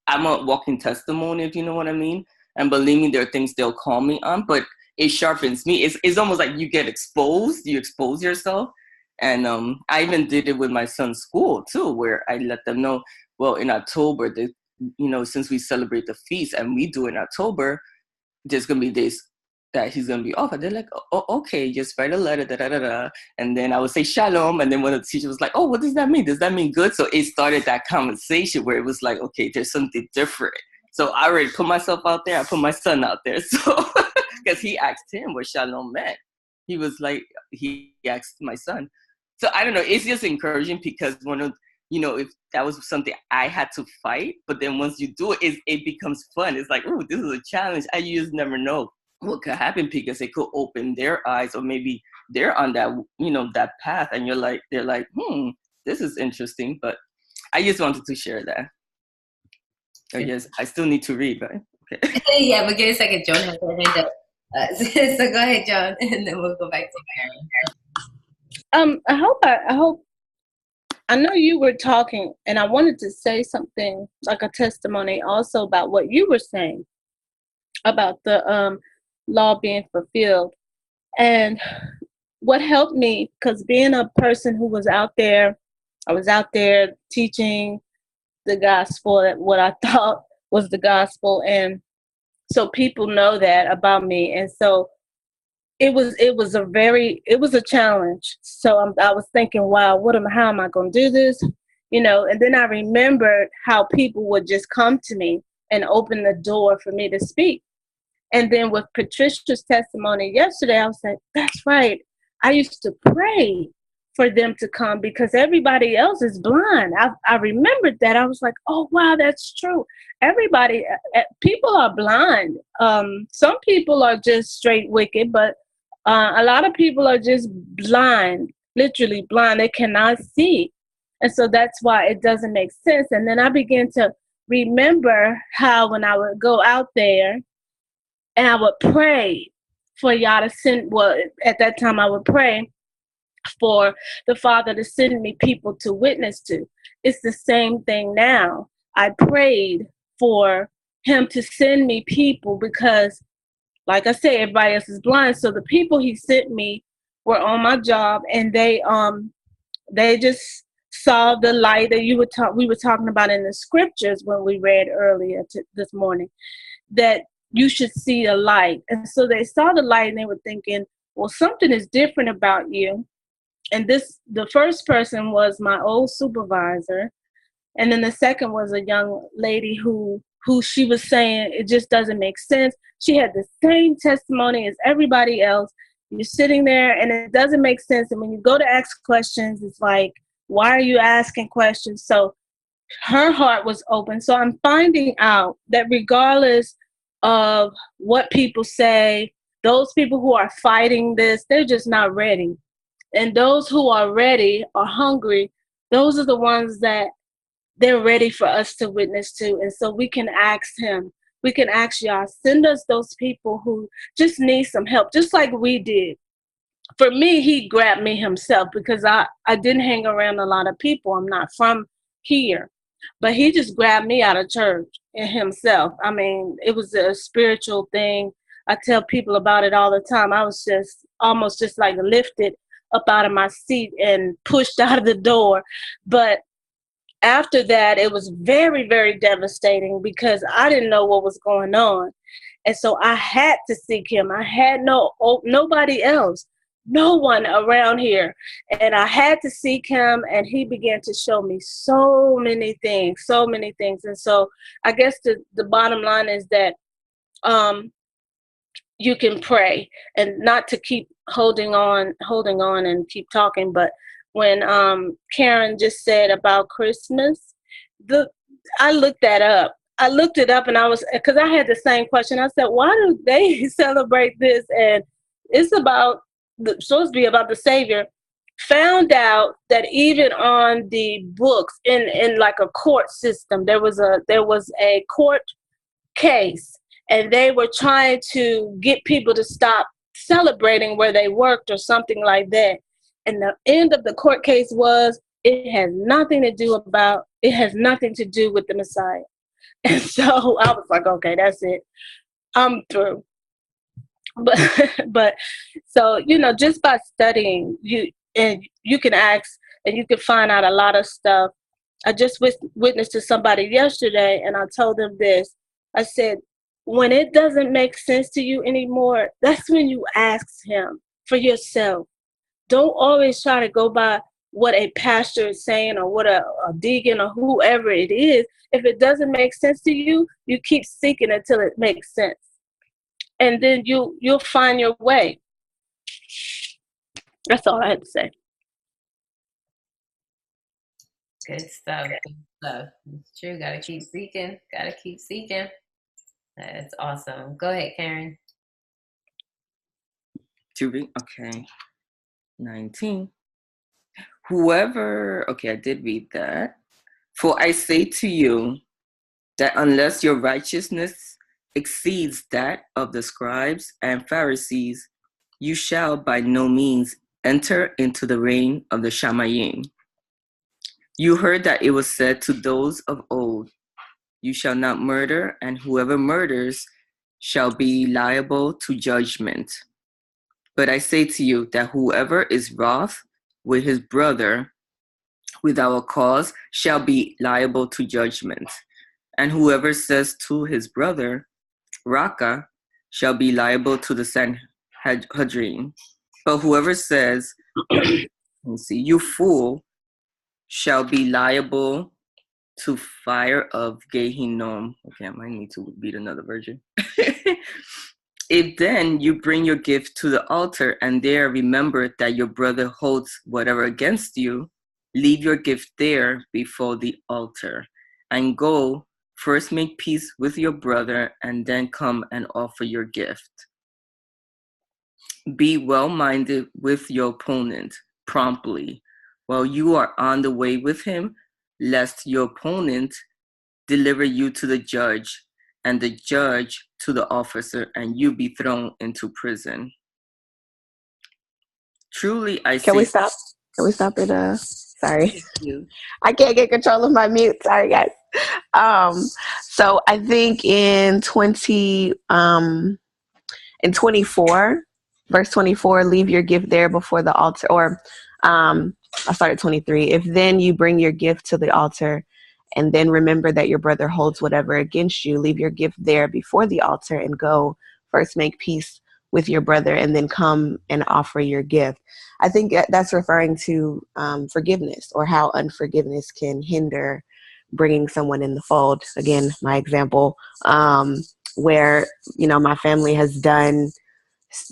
I'm a walking testimony, if you know what I mean. And believe me, there are things they'll call me on, but it sharpens me. It's almost like you get exposed, you expose yourself. And I even did it with my son's school too, where I let them know, well, in October, since we celebrate the feast and we do it in October, there's going to be days that he's going to be off. And they're like, oh, okay, just write a letter, da, da, da, da. And then I would say shalom. And then one of the teachers was like, oh, what does that mean? Does that mean good? So it started that conversation where it was like, okay, there's something different. So I already put myself out there. I put my son out there. So because he asked him what shalom meant. He was like, he asked my son. So I don't know. It's just encouraging because if that was something I had to fight, but then once you do it, it becomes fun. It's like, ooh, this is a challenge. You just never know what could happen because it could open their eyes, or maybe they're on that, that path, and they're like, this is interesting. But I just wanted to share that. Yes, I still need to read, right? Okay. Yeah, but give me a second. John has her hand up. So go ahead, John, and then we'll go back to Karen. I hope. I know you were talking, and I wanted to say something like a testimony also about what you were saying about the law being fulfilled. And what helped me, because being a person who was out there, I was out there teaching the gospel, what I thought was the gospel. And so people know that about me. And so it was a challenge. So I was thinking, wow, how am I going to do this? And then I remembered how people would just come to me and open the door for me to speak. And then with Patricia's testimony yesterday, I was like, that's right. I used to pray for them to come because everybody else is blind. I remembered that. I was like, oh, wow, that's true. People are blind. Some people are just straight wicked, but a lot of people are just blind, literally blind. They cannot see. And so that's why it doesn't make sense. And then I began to remember how when I would go out there and I would pray for y'all to send, at that time I would pray for the Father to send me people to witness to. It's the same thing now. I prayed for him to send me people because, like I said, everybody else is blind. So the people he sent me were on my job, and they just saw the light that we were talking about in the scriptures when we read earlier this morning, that you should see a light. And so they saw the light and they were thinking, well, something is different about you. And the first person was my old supervisor. And then the second was a young lady who she was saying, it just doesn't make sense. She had the same testimony as everybody else. You're sitting there and it doesn't make sense. And when you go to ask questions, it's like, why are you asking questions? So her heart was open. So I'm finding out that regardless of what people say, those people who are fighting this, they're just not ready. And those who are ready, are hungry, those are the ones that they're ready for us to witness to. And so we can ask him, we can ask y'all, send us those people who just need some help, just like we did. For me, he grabbed me himself because I didn't hang around a lot of people. I'm not from here. But he just grabbed me out of church and himself. I mean, it was a spiritual thing. I tell people about it all the time. I was just almost just like lifted up out of my seat and pushed out of the door. But after that, it was very, very devastating because I didn't know what was going on. And so I had to seek him. I had nobody else, no one around here. And I had to seek him, and he began to show me so many things. And so I guess the bottom line is that you can pray, and not to keep holding on and keep talking. But when Karen just said about Christmas, I looked that up. I looked it up, and because I had the same question. I said, why do they celebrate this? And it's supposed to be about the Savior. Found out that even on the books in like a court system, there was a court case, and they were trying to get people to stop celebrating where they worked or something like that. And the end of the court case was, it has nothing to do with the Messiah. And so I was like, okay, that's it. I'm through. but but so just by studying you can ask and you can find out a lot of stuff. I just witnessed to somebody yesterday, and I told them this. I said, when it doesn't make sense to you anymore, that's when you ask him for yourself. Don't always try to go by what a pastor is saying or what a deacon or whoever it is. If it doesn't make sense to you, you keep seeking until it makes sense. And then you'll find your way. That's all I had to say. Good stuff. Good stuff. It's true. Gotta keep seeking. Gotta keep seeking. That's awesome. Go ahead, Karen. To read, okay. 19. Whoever, okay, I did read that. For I say to you that unless your righteousness exceeds that of the scribes and Pharisees, you shall by no means enter into the reign of the Shamayim. You heard that it was said to those of old, you shall not murder, and whoever murders shall be liable to judgment. But I say to you that whoever is wroth with his brother without a cause shall be liable to judgment. And whoever says to his brother, Raka, shall be liable to the Sanhedrin. But whoever says, you fool, shall be liable to fire of Gehinnom. Okay, I might need to read another version. If then you bring your gift to the altar and there remember that your brother holds whatever against you, leave your gift there before the altar and go first make peace with your brother and then come and offer your gift. Be well-minded with your opponent promptly while you are on the way with him, lest your opponent deliver you to the judge and the judge to the officer, and you be thrown into prison. Truly, I say... Can we stop? Can we stop it? Sorry. I can't get control of my mute. Sorry, guys. So I think in 24, verse 24, leave your gift there before the altar. Or I started 23. If then you bring your gift to the altar and then remember that your brother holds whatever against you, leave your gift there before the altar and go first make peace with your brother and then come and offer your gift. I think that's referring to forgiveness, or how unforgiveness can hinder bringing someone in the fold. Again, my example, where, my family has done,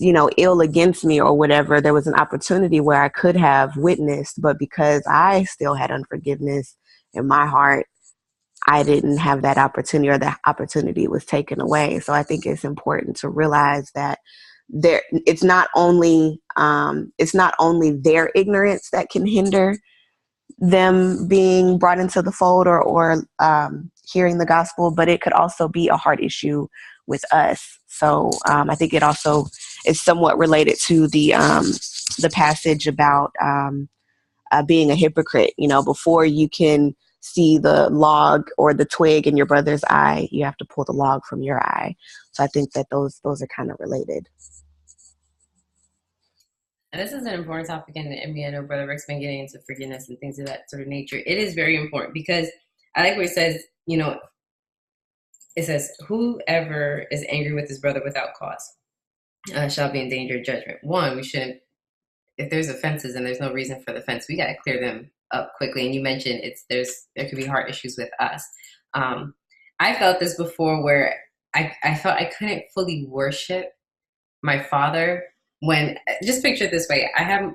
ill against me or whatever. There was an opportunity where I could have witnessed, but because I still had unforgiveness in my heart, I didn't have that opportunity, or that opportunity was taken away. So I think it's important to realize that it's not only their ignorance that can hinder them being brought into the fold or hearing the gospel, but it could also be a heart issue with us. So I think it also is somewhat related to the passage about being a hypocrite. Before you can see the log or the twig in your brother's eye, you have to pull the log from your eye. So I think that those are kind of related. And this is an important topic, and I know Brother Rick's been getting into forgiveness and things of that sort of nature. It is very important because I like what it says, it says, whoever is angry with his brother without cause shall be in danger of judgment. One, we shouldn't, if there's offenses and there's no reason for the offense, we got to clear them up quickly. And you mentioned there could be heart issues with us. I felt this before where I felt I couldn't fully worship my father when, just picture it this way.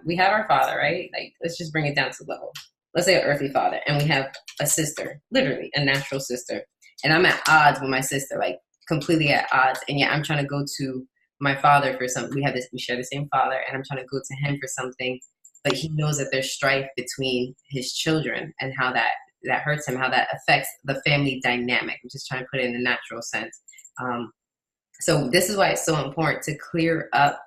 We have our father, right? Like, let's just bring it down to level. Let's say an earthly father, and we have a sister, literally a natural sister. And I'm at odds with my sister, like completely at odds. And yet I'm trying to go to my father for something. We share the same father, and I'm trying to go to him for something, but he knows that there's strife between his children and how that hurts him, how that affects the family dynamic. I'm just trying to put it in a natural sense. So this is why it's so important to clear up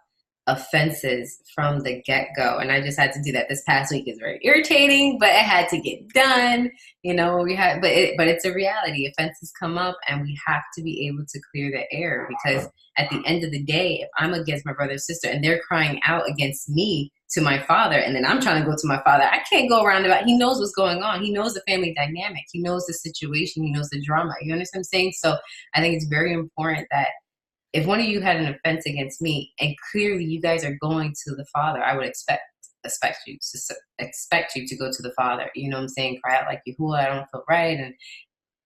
offenses from the get-go, and I just had to do that this past week. Is very irritating, but it had to get done. But it's a reality. Offenses come up, and we have to be able to clear the air, because at the end of the day, if I'm against my brother or sister and they're crying out against me to my father, and then I'm trying to go to my father, I can't go around about. He knows what's going on. He knows the family dynamic. He knows the situation. He knows the drama. You understand what I'm saying? So I think it's very important that if one of you had an offense against me, and clearly you guys are going to the father, I would expect you to go to the father. You know what I'm saying? Cry out like Yahuwah, I don't feel right. And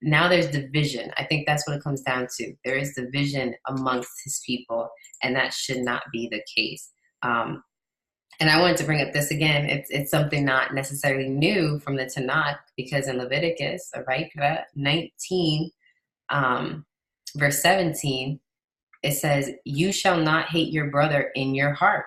now there's division. I think that's what it comes down to. There is division amongst his people, and that should not be the case. And I wanted to bring up this again. It's something not necessarily new from the Tanakh, because in Leviticus, right, 19, verse 17, it says, "You shall not hate your brother in your heart."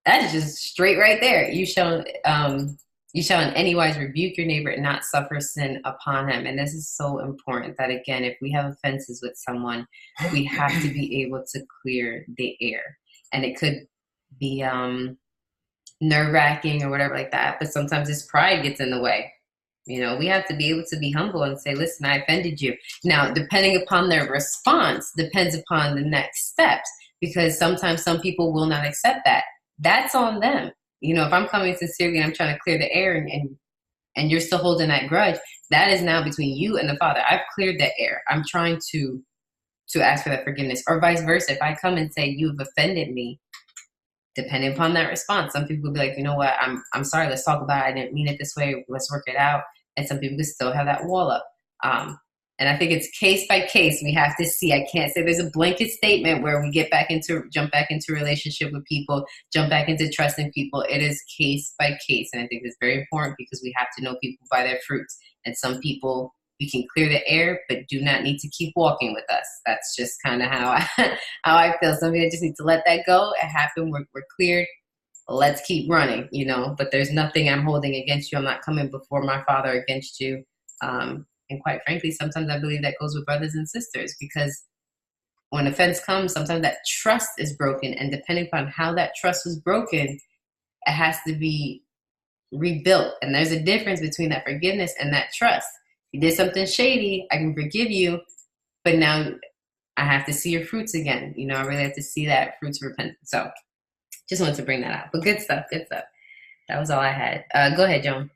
That is just straight right there. You shall in any wise rebuke your neighbor and not suffer sin upon him. And this is so important, that again, if we have offenses with someone, we have to be able to clear the air. And it could be nerve-wracking or whatever like that, but sometimes this pride gets in the way. We have to be able to be humble and say, listen, I offended you. Now, depending upon their response, depends upon the next steps, because sometimes some people will not accept that. That's on them. If I'm coming sincerely and I'm trying to clear the air, and you're still holding that grudge, that is now between you and the Father. I've cleared that air. I'm trying to ask for that forgiveness, or vice versa. If I come and say, you've offended me, depending upon that response, some people will be like, you know what, I'm sorry, let's talk about it. I didn't mean it this way. Let's work it out. And some people can still have that wall up. And I think it's case by case. We have to see. I can't say there's a blanket statement where we jump back into relationship with people, jump back into trusting people. It is case by case. And I think it's very important, because we have to know people by their fruits. And some people, we can clear the air, but do not need to keep walking with us. That's just kind of how I feel. Some people just need to let that go. It happened. We're cleared. Let's keep running, But there's nothing I'm holding against you. I'm not coming before my Father against you. And quite frankly, sometimes I believe that goes with brothers and sisters, because when offense comes, sometimes that trust is broken. And depending upon how that trust was broken, it has to be rebuilt. And there's a difference between that forgiveness and that trust. You did something shady, I can forgive you, but now I have to see your fruits again. I really have to see that fruits of repentance. So just wanted to bring that out. But good stuff. That was all I had. Go ahead, Joan.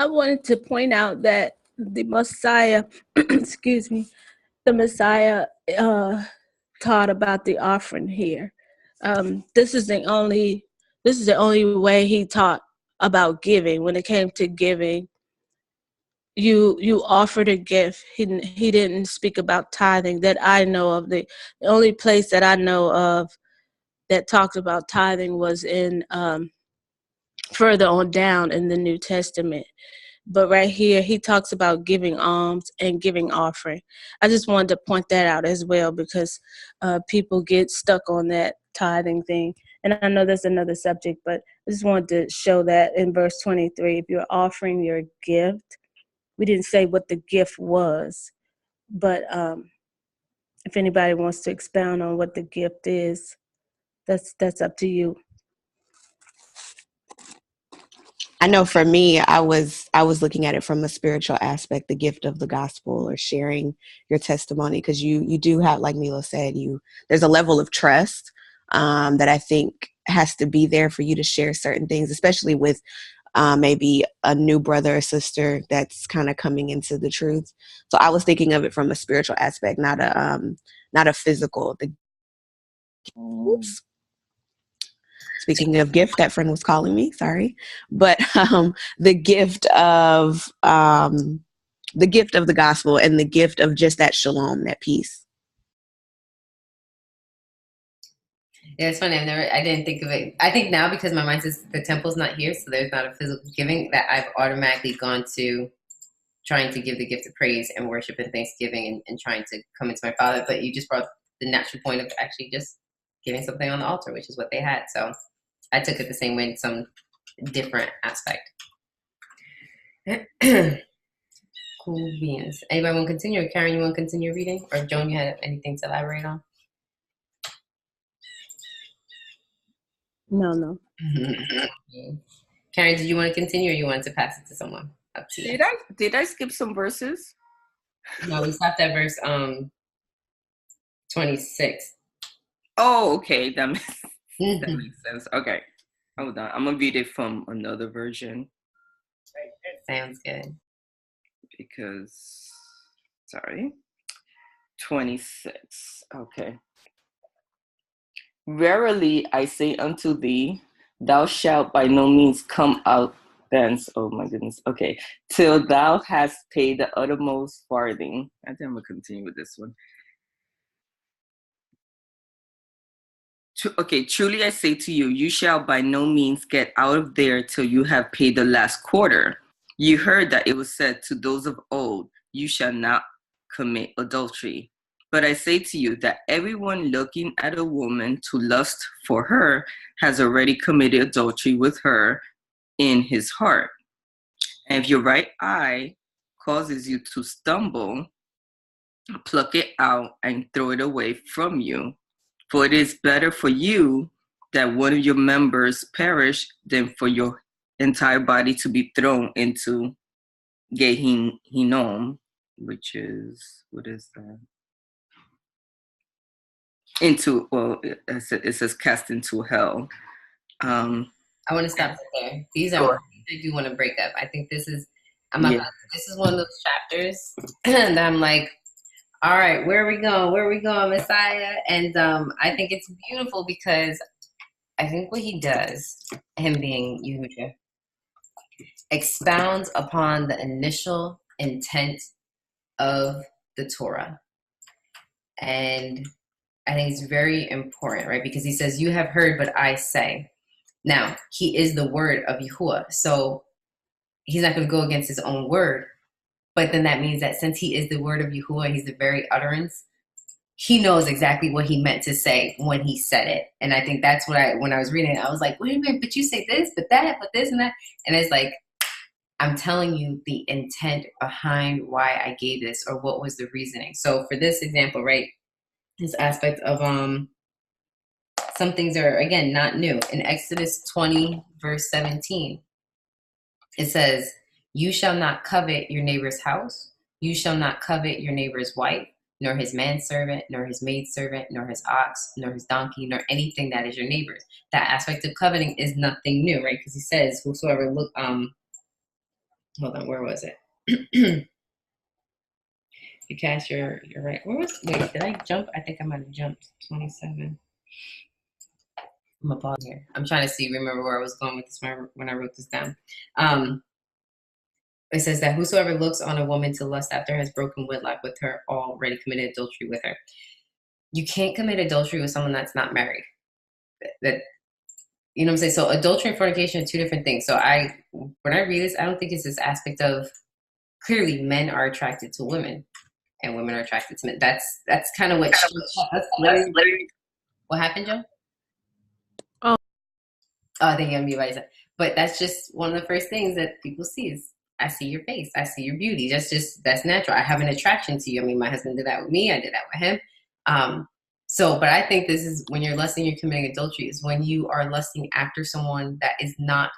I wanted to point out that the Messiah, excuse me, the Messiah taught about the offering here. This is the only way he taught about giving. When it came to giving, you offered a gift. He didn't speak about tithing that I know of. The only place that I know of that talks about tithing was in further on down in the New Testament. But right here, he talks about giving alms and giving offering. I just wanted to point that out as well, because people get stuck on that tithing thing. And I know that's another subject, but I just wanted to show that in verse 23, if you're offering your gift, we didn't say what the gift was, but if anybody wants to expound on what the gift is, that's up to you. I know for me, I was looking at it from a spiritual aspect, the gift of the gospel, or sharing your testimony, because you do have, like Milo said, there's a level of trust that I think has to be there for you to share certain things, especially with maybe a new brother or sister that's kind of coming into the truth. So I was thinking of it from a spiritual aspect, not a physical. Oops. Speaking of gift, that friend was calling me, sorry. But the gift of the gospel, and the gift of just that shalom, that peace. Yeah, it's funny. I didn't think of it. I think now, because my mind says the temple's not here, so there's not a physical giving, that I've automatically gone to trying to give the gift of praise and worship and thanksgiving, and trying to come into my Father. But you just brought the natural point of actually just giving something on the altar, which is what they had. So I took it the same way in some different aspect. Cool beans. Anybody want to continue? Or Karen, you want to continue reading? Or Joan, you had anything to elaborate on? No. Karen, did you want to continue or you wanted to pass it to someone? Up to you. Did I skip some verses? No, we stopped at verse 26. Oh, okay. That makes sense. Okay. Hold on. I'm gonna read it from another version Sounds good. because 26. Okay. Verily I say unto thee, thou shalt by no means come out thence. Oh my goodness. Okay. Till thou hast paid the uttermost farthing. I think I'm gonna continue with this one. Okay, truly I say to you, you shall by no means get out of there till you have paid the last quarter. You heard that it was said to those of old, you shall not commit adultery. But I say to you that everyone looking at a woman to lust for her has already committed adultery with her in his heart. And if your right eye causes you to stumble, pluck it out and throw it away from you. For it is better for you that one of your members perish than for your entire body to be thrown into Gehinnom, which is, what is that? It says cast into hell. I want to stop there. These are I do want to break up. I think this is this is one of those chapters that I'm like, all right, where are we going? Where are we going, Messiah? And I think it's beautiful because I think what he does, him being Yahushua, expounds upon the initial intent of the Torah. And I think it's very important, right? Because he says, you have heard, but I say. Now, he is the word of Yahuwah. So he's not going to go against his own word. But then that means that since he is the word of Yahuwah, he's the very utterance, he knows exactly what he meant to say when he said it. And I think that's what when I was reading it, I was like, wait a minute, but you say this, but that, but this and that. And it's like, I'm telling you the intent behind why I gave this or what was the reasoning. So for this example, right, this aspect of some things are, again, not new. In Exodus 20, verse 17, it says, you shall not covet your neighbor's house. You shall not covet your neighbor's wife, nor his manservant, nor his maidservant, nor his ox, nor his donkey, nor anything that is your neighbor's. That aspect of coveting is nothing new, right? Because he says, whosoever look, hold on, where was it? You cast your right. Wait, did I jump? I think I might have jumped 27. I'm gonna pause here. I'm trying to remember where I was going with this when I wrote this down. It says that whosoever looks on a woman to lust after has broken wedlock with her, already committed adultery with her. You can't commit adultery with someone that's not married. That, you know what I'm saying? So adultery and fornication are two different things. So when I read this, I don't think it's this aspect of clearly men are attracted to women and women are attracted to men. That's kind of what. What happened, Joe? Oh, I think I'm by yourself. But that's just one of the first things that people see is, I see your face. I see your beauty. That's natural. I have an attraction to you. I mean, my husband did that with me. I did that with him. But I think this is when you're lusting, you're committing adultery is when you are lusting after someone that is not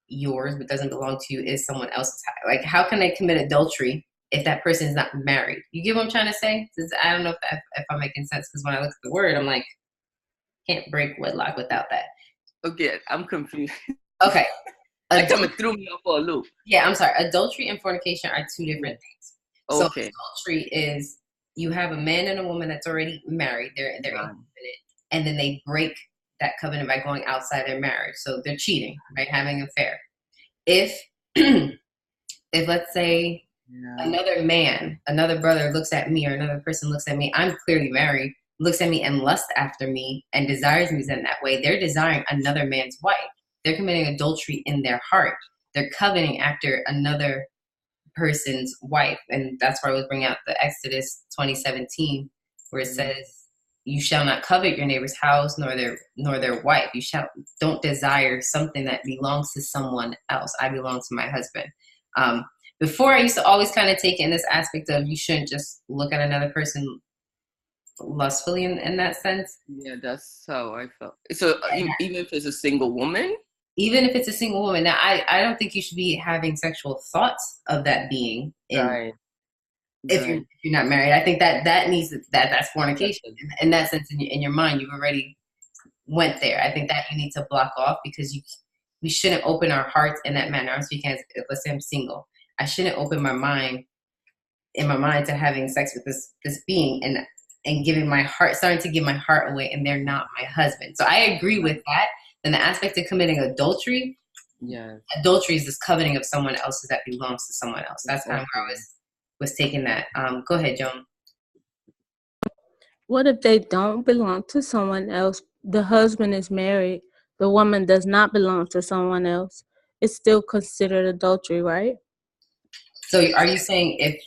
yours, but doesn't belong to you, is someone else's. Like, how can I commit adultery if that person is not married? You get what I'm trying to say? I don't know if I'm making sense, because when I look at the word, I'm like, can't break wedlock without that. Okay, I'm confused. Okay. Like someone threw me off for a loop. Yeah, I'm sorry. Adultery and fornication are two different things. Okay. So adultery is you have a man and a woman that's already married. They're in covenant, and then they break that covenant by going outside their marriage. So they're cheating, right? Having an affair. If let's say another brother looks at me, or another person looks at me, I'm clearly married, looks at me and lusts after me and desires me in that way, they're desiring another man's wife. They're committing adultery in their heart. They're coveting after another person's wife. And that's why I was bringing out the Exodus 20:17, where it says, you shall not covet your neighbor's house, nor their wife. Don't desire something that belongs to someone else. I belong to my husband. Before, I used to always kind of take in this aspect of you shouldn't just look at another person lustfully in that sense. Yeah, that's how I felt. So even if it's a single woman? Even if it's a single woman. Now, I don't think you should be having sexual thoughts of that being Right. if you're not married. I think that needs that's fornication in that sense. In your mind, you've already went there. I think that you need to block off because we shouldn't open our hearts in that manner. I'm speaking as, let's say I'm single. I shouldn't open my mind to having sex with this being and giving my heart, starting to give my heart away, and they're not my husband. So I agree with that. And the aspect of committing adultery, adultery is this coveting of someone else's that belongs to someone else. That's kind of where I was taking that. Go ahead, Joan. What if they don't belong to someone else? The husband is married. The woman does not belong to someone else. It's still considered adultery, right? So are you saying if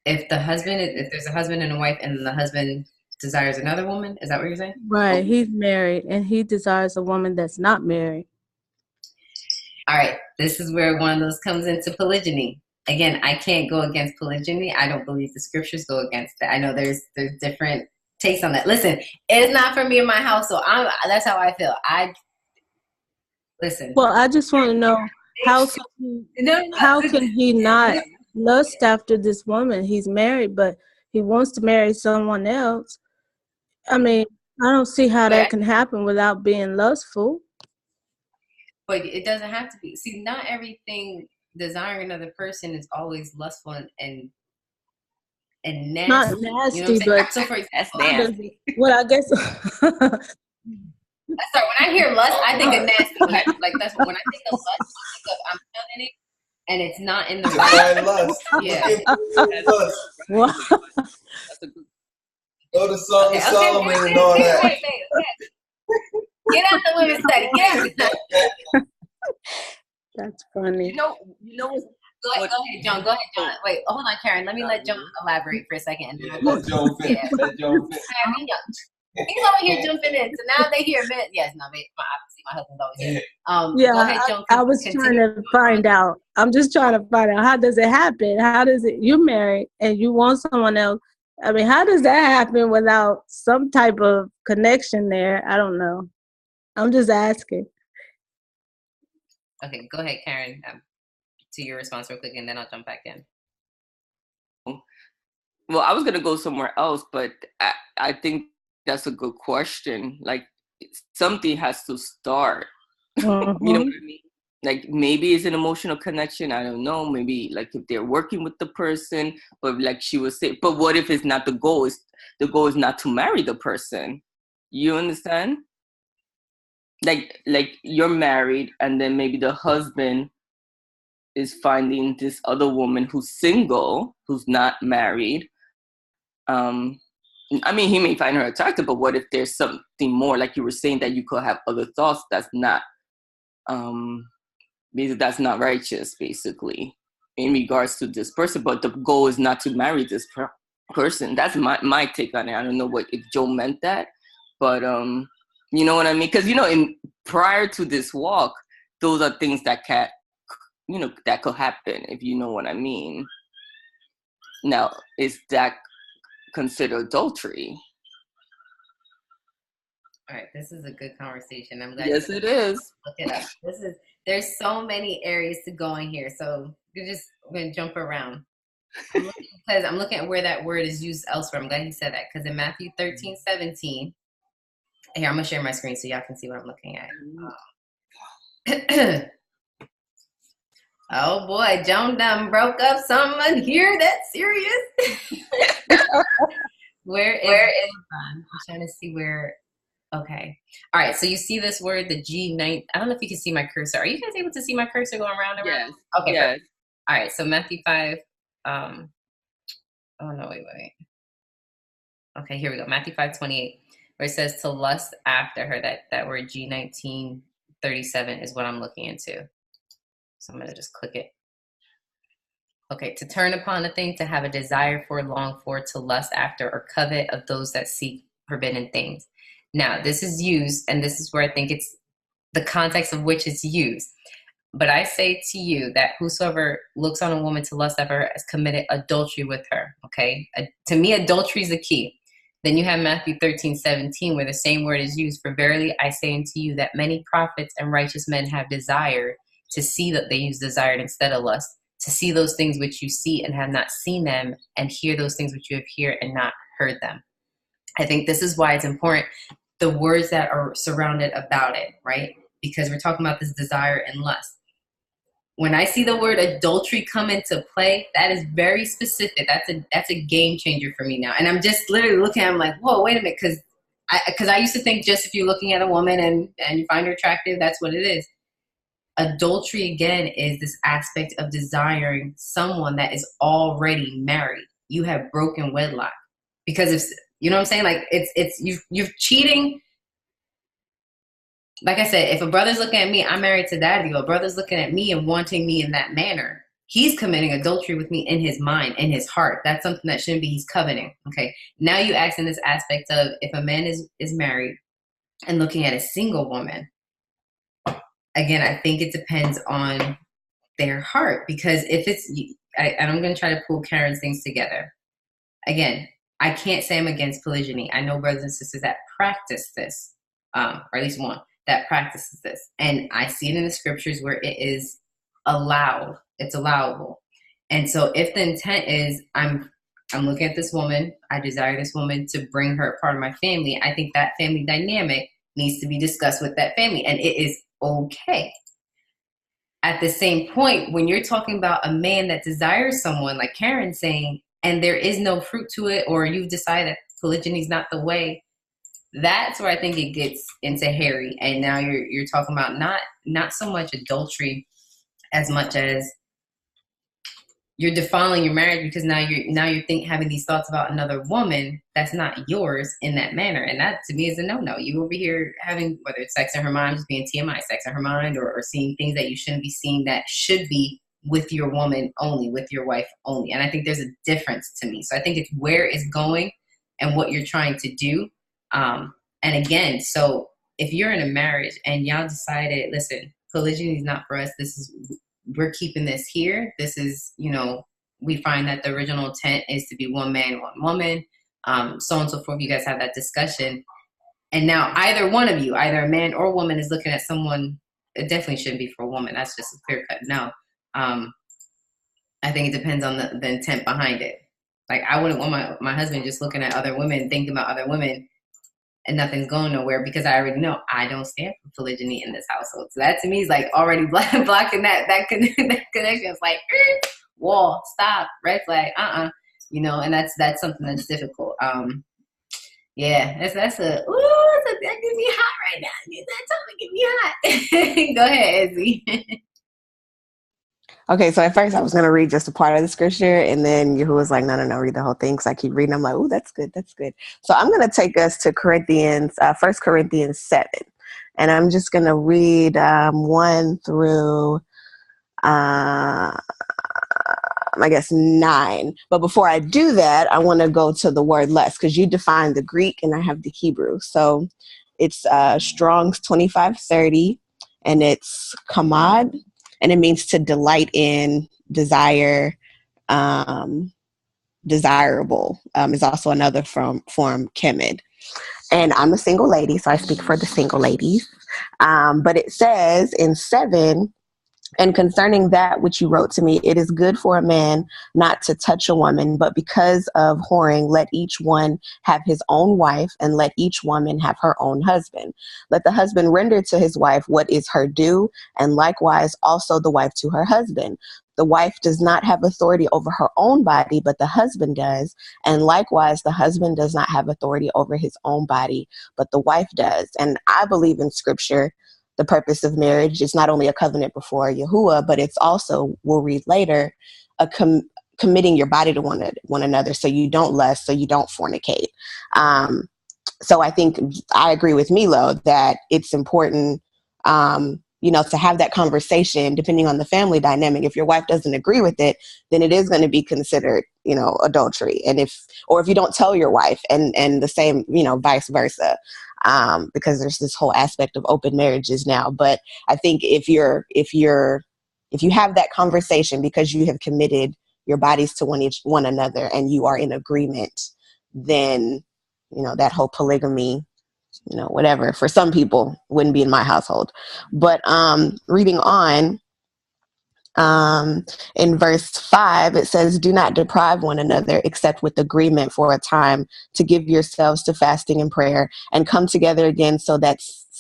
there's a husband and a wife and the husband desires another woman, is that what you're saying? Right. He's married and he desires a woman that's not married. All right. This is where one of those comes into polygyny. Again, I can't go against polygyny. I don't believe the scriptures go against that. I know there's different takes on that. Listen, it's not for me in my house, so that's how I feel. Listen. Well, I just want to know how can he not lust after this woman? He's married, but he wants to marry someone else. I mean, I don't see how that can happen without being lustful. But it doesn't have to be. See, not everything desiring another person is always lustful and nasty. Not nasty, you know but so for example, nasty. Well, I guess. Sorry, when I hear lust, I think of nasty. That's when I think of lust, I think of I'm feeling it, and it's not in the right. Lust. Yeah. Wow. Go to Song of Solomon and all that. Wait. Get out the women's study. Get out. That's funny. You know. Go ahead, John. Wait, hold on, Karen. Let me let John elaborate for a second. Let Joan finish. Let Joan finish. He's over here jumping in, so now they hear men. Yes, no, obviously my husband's always here. Yeah, go ahead, Joan, I was trying to find out. I'm just trying to find out, how does it happen? How does it? You're married and you want someone else. I mean, how does that happen without some type of connection there? I don't know. I'm just asking. Okay, go ahead, Karen. To your response real quick, and then I'll jump back in. Well, I was gonna go somewhere else, but I think that's a good question. Like, something has to start. Mm-hmm. You know what I mean? Like, maybe it's an emotional connection. I don't know. Maybe like if they're working with the person, but like she was saying, but what if it's not the goal? The goal is not to marry the person. You understand? Like you're married, and then maybe the husband is finding this other woman who's single, who's not married. I mean, he may find her attractive, but what if there's something more, like you were saying, that you could have other thoughts that's not, that's not righteous, basically, in regards to this person. But the goal is not to marry this person. That's my take on it. I don't know if Joe meant that, but you know what I mean? Because prior to this walk, those are things that that could happen, if you know what I mean. Now, is that considered adultery? All right, this is a good conversation. I'm glad. Yes, it is. Look it up. There's so many areas to go in here, so we're gonna jump around. I'm looking at where that word is used elsewhere. I'm glad you said that, because in Matthew 13:17, here, I'm gonna share my screen so y'all can see what I'm looking at. Oh boy, Joan done broke up someone here. That's serious. Where is I'm trying to see where. Okay. All right. So you see this word, the G9. I don't know if you can see my cursor. Are you guys able to see my cursor going around? Yes. Okay. Yes. All right. So Matthew 5. Oh no, wait. Okay, here we go. Matthew 5:28, where it says to lust after her. That word G19:37 is what I'm looking into. So I'm going to just click it. Okay, to turn upon a thing, to have a desire for, long for, to lust after, or covet of those that seek forbidden things. Now, this is used, and this is where I think it's the context of which it's used. But I say to you that whosoever looks on a woman to lust after her has committed adultery with her, okay? To me, adultery is the key. Then you have Matthew 13:17, where the same word is used. For verily I say unto you that many prophets and righteous men have desired to see, that they use desired instead of lust, to see those things which you see and have not seen them, and hear those things which you have heard and not heard them. I think this is why it's important, the words that are surrounded about it, right? Because we're talking about this desire and lust. When I see the word adultery come into play, that is very specific. That's a game changer for me now. And I'm just literally looking at it, I'm like, whoa, wait a minute, because I used to think just if you're looking at a woman and you find her attractive, that's what it is. Adultery, again, is this aspect of desiring someone that is already married. You have broken wedlock. Because if, you know what I'm saying? Like, it's you're cheating. Like I said, if a brother's looking at me, I'm married to daddy. A brother's looking at me and wanting me in that manner, he's committing adultery with me in his mind, in his heart. That's something that shouldn't be. He's coveting. Okay. Now you ask in this aspect of, if a man is married and looking at a single woman, again, I think it depends on their heart. Because if it's, and I'm going to try to pull Karen's things together. Again, I can't say I'm against polygyny. I know brothers and sisters that practice this, or at least one that practices this. And I see it in the scriptures where it is allowed. It's allowable. And so if the intent is, I'm looking at this woman, I desire this woman to bring her part of my family, I think that family dynamic needs to be discussed with that family, and it is okay. At the same point, when you're talking about a man that desires someone, like Karen's saying, and there is no fruit to it, or you've decided that polygyny is not the way, that's where I think it gets into hairy. And now you're talking about not so much adultery as much as you're defiling your marriage, because now you're having these thoughts about another woman that's not yours in that manner. And that to me is a no-no. You over here having, whether it's sex in her mind, just being TMI, sex in her mind, or seeing things that you shouldn't be seeing that should be with your woman only, with your wife only. And I think there's a difference to me. So I think it's where it's going and what you're trying to do. And again, so if you're in a marriage and y'all decided, listen, polygyny is not for us, we're keeping this here. This is, we find that the original intent is to be one man, one woman, so on and so forth. You guys have that discussion. And now either one of you, either a man or a woman, is looking at someone. It definitely shouldn't be for a woman. That's just a clear cut no. I think it depends on the intent behind it. Like, I wouldn't want my husband just looking at other women, thinking about other women, and nothing's going nowhere, because I already know I don't stand for polygyny in this household. So that to me is like already blocking that connection. It's like, wall, stop, red flag, and that's something that's difficult. Yeah, that gives me hot right now. That topic get me hot. Go ahead, Ezzy. Okay, so at first I was going to read just a part of the scripture, and then Yahuwah was like, no, read the whole thing. So I keep reading. I'm like, oh, that's good. So I'm going to take us to 1 Corinthians 7. And I'm just going to read 1 through, I guess, 9. But before I do that, I want to go to the word lust, because you defined the Greek and I have the Hebrew. So it's Strong's 2530, and it's kamad. And it means to delight in, desire, desirable. Is also another form, kemed. And I'm a single lady, so I speak for the single ladies. But it says in 7, and concerning that which you wrote to me, it is good for a man not to touch a woman, but because of whoring, let each one have his own wife, and let each woman have her own husband. Let the husband render to his wife what is her due, and likewise also the wife to her husband. The wife does not have authority over her own body, but the husband does. And likewise, the husband does not have authority over his own body, but the wife does. And I believe in scripture, the purpose of marriage is not only a covenant before Yahuwah, but it's also, we'll read later, committing your body to one another, so you don't lust, so you don't fornicate. So I think I agree with Milo that it's important, to have that conversation depending on the family dynamic. If your wife doesn't agree with it, then it is going to be considered, adultery. And if you don't tell your wife, and the same, vice versa. Because there's this whole aspect of open marriages now. But I think if you have that conversation because you have committed your bodies to one another and you are in agreement, then that whole polygamy, whatever, for some people wouldn't be in my household. But reading on, in verse 5, it says, "Do not deprive one another except with agreement for a time, to give yourselves to fasting and prayer, and come together again, so that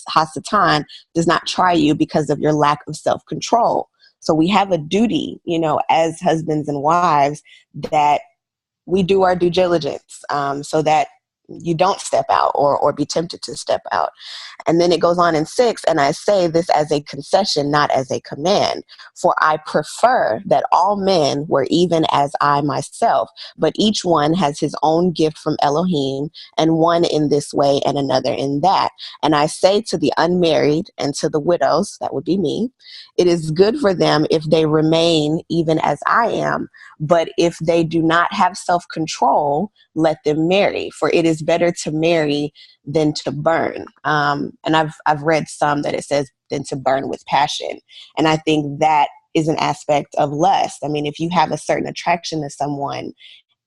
Hasatan does not try you because of your lack of self-control." So we have a duty, as husbands and wives, that we do our due diligence, so that you don't step out or be tempted to step out. And then it goes on in 6, "And I say this as a concession, not as a command. For I prefer that all men were even as I myself, but each one has his own gift from Elohim, and one in this way and another in that. And I say to the unmarried and to the widows," that would be me, "it is good for them if they remain even as I am. But if they do not have self-control, let them marry, for it is better to marry than to burn." And I've read some that it says than to burn with passion. And I think that is an aspect of lust. I mean, if you have a certain attraction to someone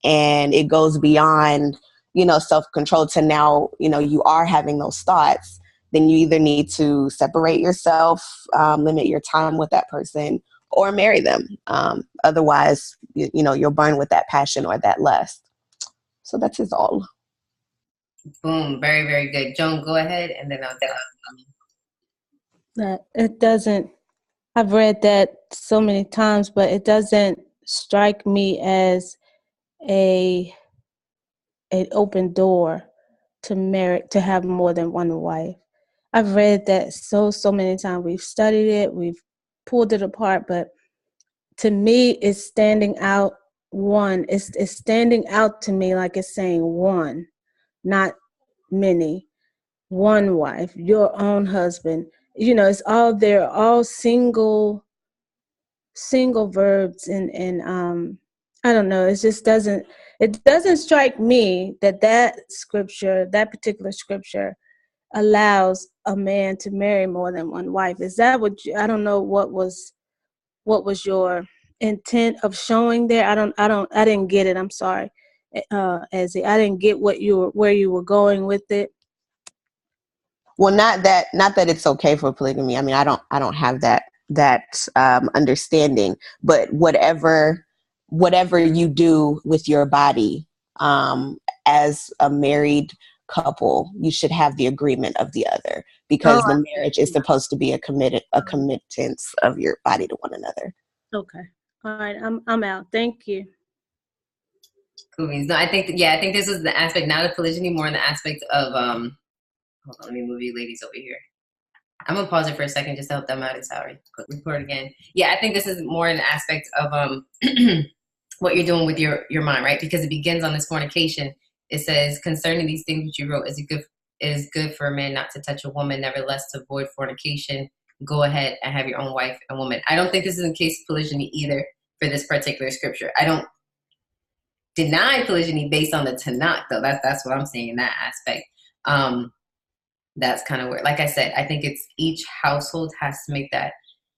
and it goes beyond, self-control to now, you are having those thoughts, then you either need to separate yourself, limit your time with that person, or marry them. Otherwise, you'll burn with that passion or that lust. So that's his all. Boom. Very, very good. Joan, go ahead, and then I'll tell. That it doesn't. I've read that so many times, but it doesn't strike me as an open door to have more than one wife. I've read that so many times. We've studied it, we've pulled it apart, but to me, it's standing out one. It's standing out to me like it's saying one, not many. One wife, your own husband. It's all they're all single verbs, and I don't know. It just doesn't strike me that particular scripture allows a man to marry more than one wife. Is that what I don't know what was your intent of showing there? I didn't get it. I'm sorry. Ezzy, I didn't get where you were going with it. Well, not that it's okay for polygamy. I mean, I don't have that understanding, but whatever you do with your body, as a married couple, you should have the agreement of the other, because the marriage is supposed to be a committance of your body to one another. Okay. All right. I'm out. Thank you. Cool beans. No, I think this is the aspect, not of polygyny, more in the aspect of hold on, let me move you ladies over here. I'm gonna pause it for a second just to help them out. Sorry. Quick record again. Yeah, I think this is more an aspect of what you're doing with your mind, right? Because it begins on this fornication. It says, "Concerning these things which you wrote, it is good for a man not to touch a woman, nevertheless to avoid fornication. Go ahead and have your own wife and woman." I don't think this is in case of polygyny either for this particular scripture. I don't deny polygyny based on the Tanakh, though. That's what I'm saying in that aspect. That's kind of where, like I said, I think it's each household has to make that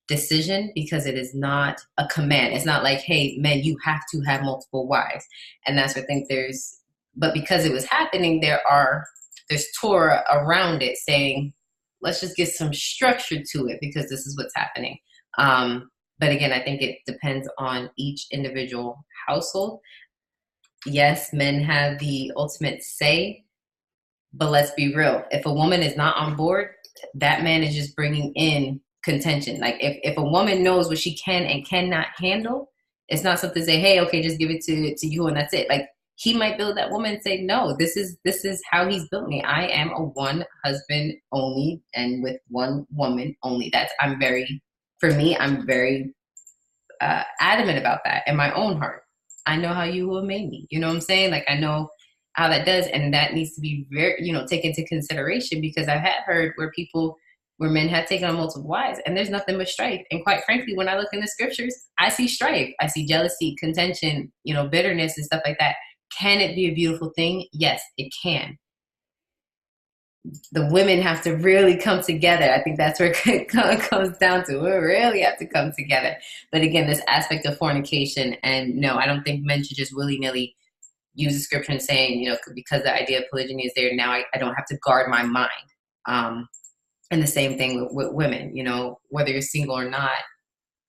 decision, because it is not a command. It's not like, hey, men, you have to have multiple wives. And that's what I think but because it was happening, there's Torah around it saying, let's just get some structure to it because this is what's happening. But again, I think it depends on each individual household. Yes, men have the ultimate say, but let's be real. If a woman is not on board, that man is just bringing in contention. Like if a woman knows what she can and cannot handle, it's not something to say, hey, okay, just give it to you and that's it. Like he might build that woman and say, no, this is how he's built me. I am a one husband only and with one woman only. I'm very adamant about that in my own heart. I know how you have made me. You know what I'm saying? Like I know how that does, and that needs to be very, taken into consideration, because I've heard where men have taken on multiple wives and there's nothing but strife. And quite frankly, when I look in the scriptures, I see strife. I see jealousy, contention, bitterness and stuff like that. Can it be a beautiful thing? Yes, it can. The women have to really come together. I think that's where it comes down to. We really have to come together. But again, this aspect of fornication, and no, I don't think men should just willy-nilly, use the scripture and saying, because the idea of polygyny is there, now I don't have to guard my mind. And the same thing with women, whether you're single or not,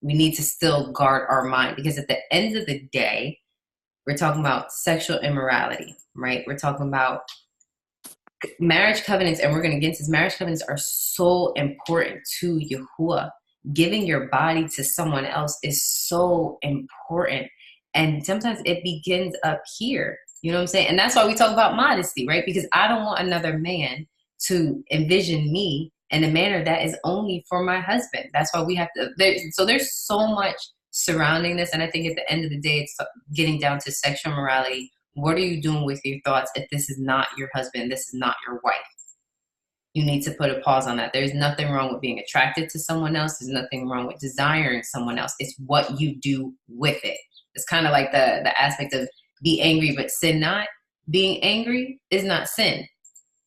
we need to still guard our mind, because at the end of the day, we're talking about sexual immorality, right? We're talking about marriage covenants, and we're going to get into this. Marriage covenants are so important to Yahuwah. Giving your body to someone else is so important. And sometimes it begins up here. You know what I'm saying? And that's why we talk about modesty, right? Because I don't want another man to envision me in a manner that is only for my husband. That's why we have to. There's so much surrounding this. And I think at the end of the day, it's getting down to sexual morality. What are you doing with your thoughts if this is not your husband, this is not your wife? You need to put a pause on that. There's nothing wrong with being attracted to someone else. There's nothing wrong with desiring someone else. It's what you do with it. It's kind of like the aspect of be angry but sin not. Being angry is not sin.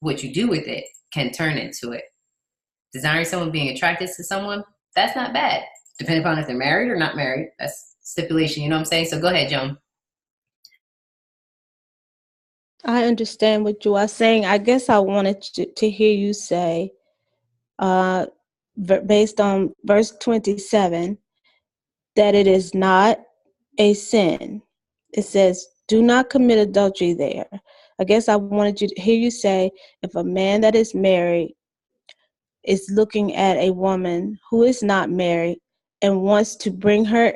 What you do with it can turn into it. Desiring someone, being attracted to someone, that's not bad. Depending upon if they're married or not married. That's stipulation, you know what I'm saying? So go ahead, Joan. I understand what you are saying. I guess I wanted to hear you say, based on verse 27, that it is not a sin. It says, do not commit adultery there. I guess I wanted to hear you say, if a man that is married is looking at a woman who is not married and wants to bring her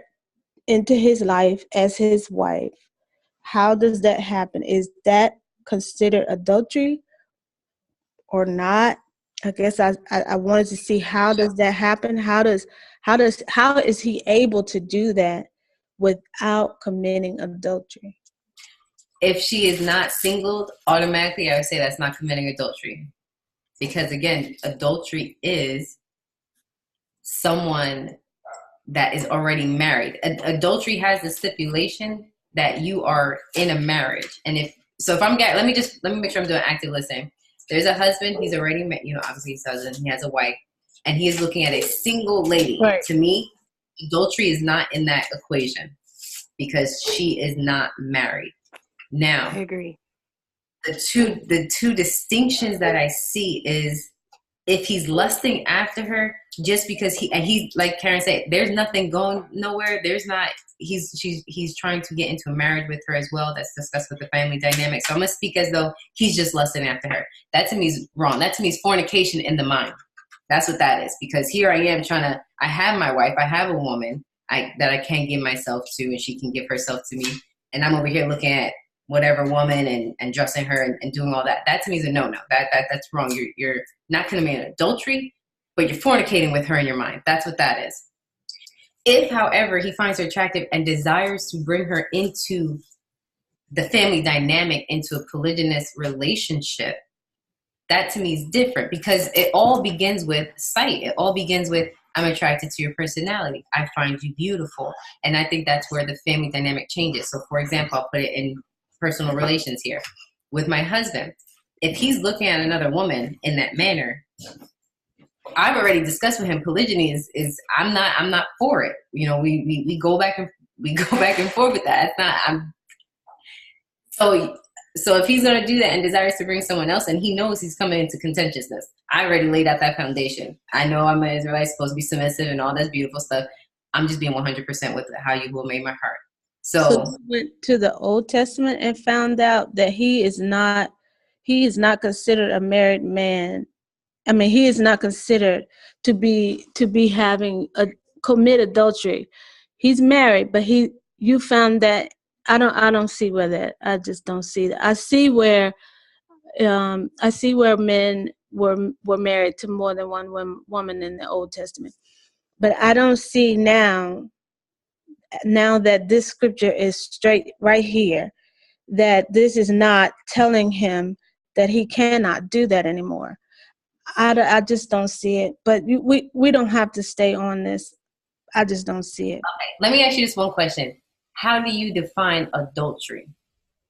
into his life as his wife, how does that happen? Is that considered adultery or not? I guess I wanted to see, how does that happen? How is he able to do that without committing adultery? If she is not singled, automatically I would say that's not committing adultery. Because again, adultery is someone that is already married. Adultery has the stipulation that you are in a marriage. And if I'm let me make sure I'm doing active listening. There's a husband, he's already met, obviously he's a husband, he has a wife, and he is looking at a single lady. Right. To me, adultery is not in that equation because she is not married. Now, I agree. The two distinctions that I see is if he's lusting after her just because he's like Karen said, there's nothing going nowhere. He's trying to get into a marriage with her as well. That's discussed with the family dynamic. So I'm gonna speak as though he's just lusting after her. That to me is wrong. That to me is fornication in the mind. That's what that is. Because here I am I have my wife, I have a woman that I can't give myself to, and she can give herself to me, and I'm over here looking at whatever woman and dressing her and doing all that. That to me is a no-no. That's wrong. You're not committing adultery, but you're fornicating with her in your mind. That's what that is. If, however, he finds her attractive and desires to bring her into the family dynamic, into a polygynous relationship, that to me is different, because it all begins with sight. It all begins with, I'm attracted to your personality. I find you beautiful. And I think that's where the family dynamic changes. So for example, I'll put it in personal relations here with my husband. If he's looking at another woman in that manner, I've already discussed with him, polygyny is I'm not for it. We go back and forth with that. It's not. So if he's gonna do that and desires to bring someone else, and he knows he's coming into contentiousness, I already laid out that foundation. I know I'm an Israelite, supposed to be submissive and all that beautiful stuff. I'm just being 100% with how you will made my heart. So you went to the Old Testament and found out that he is not considered a married man. I mean, he is not considered to be having commit adultery. He's married, but you found that. I don't see where that. I just don't see that. I see where men were married to more than one woman in the Old Testament, but I don't see now that this scripture is straight right here, that this is not telling him that he cannot do that anymore. I just don't see it. But we don't have to stay on this. I just don't see it. Okay, let me ask you this one question. How do you define adultery?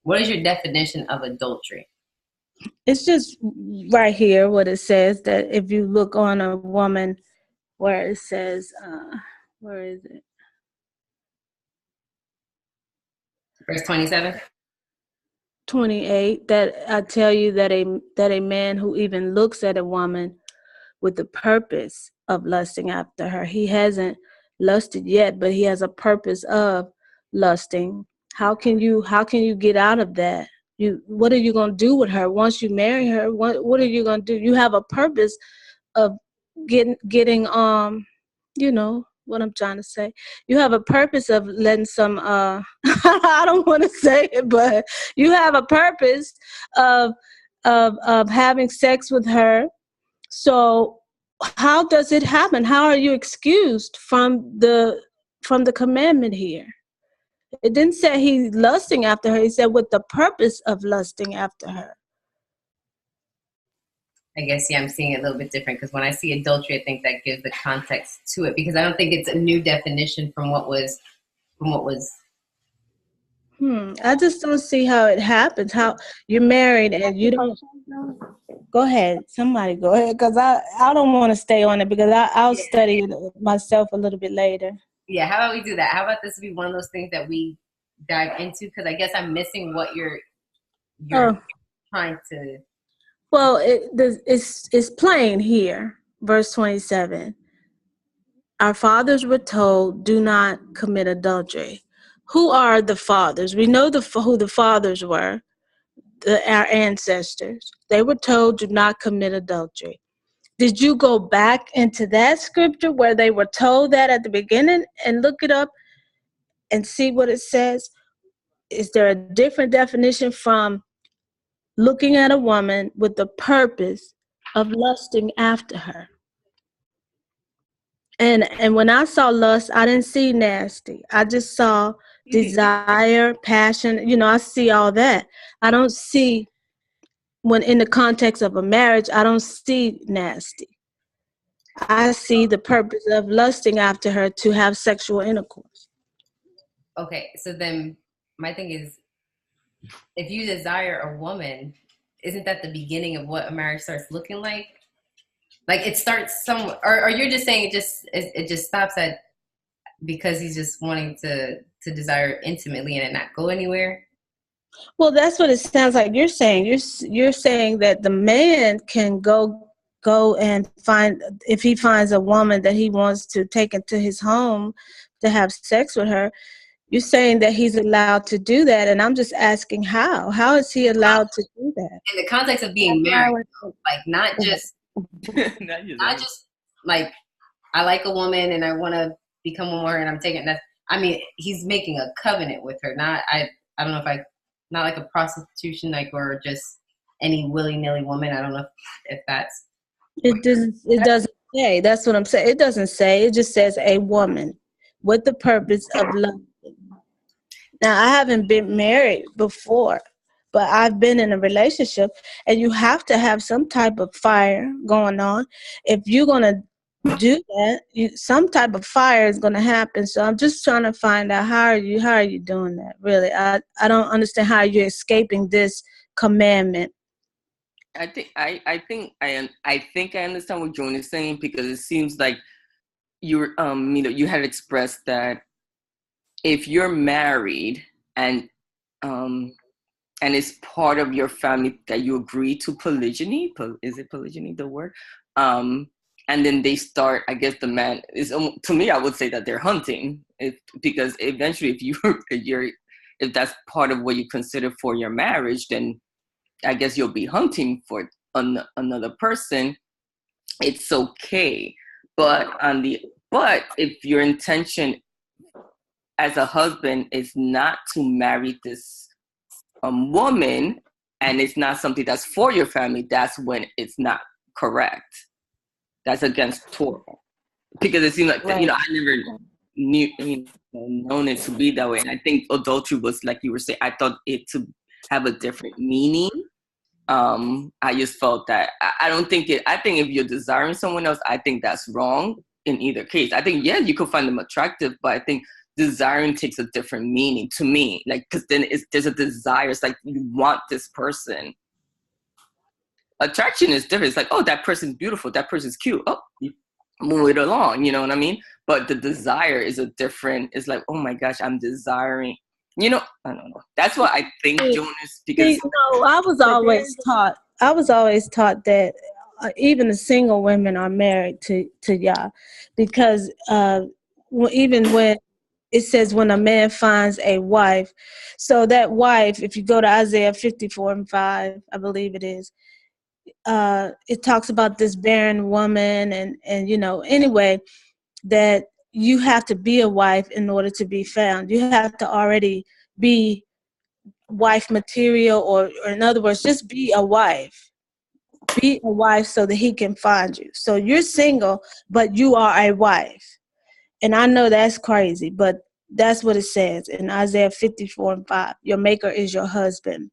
What is your definition of adultery? It's just right here what it says, that if you look on a woman, where it says, where is it? Verse 27? 28 that I tell you that a man who even looks at a woman with the purpose of lusting after her, he hasn't lusted yet, but he has a purpose of lusting. How can you get out of that? What are you going to do with her once you marry her? What are you going to do? You have a purpose of getting you know what I'm trying to say. You have a purpose of letting some I don't want to say it, but you have a purpose of having sex with her. So how does it happen? How are you excused from the commandment here? It didn't say he's lusting after her. He said with the purpose of lusting after her. I guess, yeah, I'm seeing it a little bit different because when I see adultery, I think that gives the context to it because I don't think it's a new definition from what was. I just don't see how it happens. How you're married and you don't. Go ahead. Somebody go ahead because I don't want to stay on it because I'll study it myself a little bit later. Yeah, how about we do that? How about this be one of those things that we dive into? Because I guess I'm missing what you're trying to. Well, it's plain here, verse 27. Our fathers were told, do not commit adultery. Who are the fathers? We know who the fathers were, our ancestors. They were told, do not commit adultery. Did you go back into that scripture where they were told that at the beginning and look it up and see what it says? Is there a different definition from looking at a woman with the purpose of lusting after her? And when I saw lust, I didn't see nasty. I just saw desire, passion. I see all that. I don't see, when in the context of a marriage, I don't see nasty. I see the purpose of lusting after her to have sexual intercourse. Okay, so then my thing is, if you desire a woman, isn't that the beginning of what a marriage starts looking like? Like it starts somewhere, or you're just saying it just stops at because he's just wanting to desire intimately and it not go anywhere? Well, that's what it sounds like you're saying. You're saying that the man can go and find, if he finds a woman that he wants to take into his home to have sex with her, you're saying that he's allowed to do that, and I'm just asking how. How is he allowed to do that? In the context of being married, like not just like I like a woman and I want to become one more and I'm taking that. I mean, he's making a covenant with her. Not I don't know if not like a prostitution, like, or just any willy-nilly woman. I don't know if that's. It doesn't say. That's what I'm saying. It doesn't say. It just says a woman with the purpose of love. Now, I haven't been married before, but I've been in a relationship, and you have to have some type of fire going on. If you're going to do that, some type of fire is going to happen. So I'm just trying to find out how are you doing that? Really, I don't understand how you're escaping this commandment. I think I understand what Joan is saying, because it seems like you had expressed that if you're married and it's part of your family that you agree to polygyny, is it polygyny the word? And then they start, I guess the man is, to me, I would say that they're hunting, because eventually if that's part of what you consider for your marriage, then I guess you'll be hunting for another person. It's okay. But if your intention as a husband is not to marry this woman, and it's not something that's for your family, that's when it's not correct. That's against Torah. Because it seems like, right. I never known it to be that way. And I think adultery was, like you were saying, I thought it to have a different meaning. I just felt that I don't think I think if you're desiring someone else, I think that's wrong in either case. I think, you could find them attractive, but I think desiring takes a different meaning to me. Like, because then there's a desire. It's like you want this person. Attraction is different. It's like, oh, that person's beautiful. That person's cute. Oh, you move it along. You know what I mean? But the desire is it's like, oh my gosh, I'm desiring You know, I don't know. That's what I think, See, Jonas, because See, no, I was always taught that even the single women are married to Yah, because even when it says when a man finds a wife, so that wife, if you go to Isaiah 54:5, I believe it is, it talks about this barren woman, and anyway, that you have to be a wife in order to be found. You have to already be wife material, or in other words, just be a wife. Be a wife so that he can find you. So you're single, but you are a wife. And I know that's crazy, but that's what it says in Isaiah 54:5. Your maker is your husband.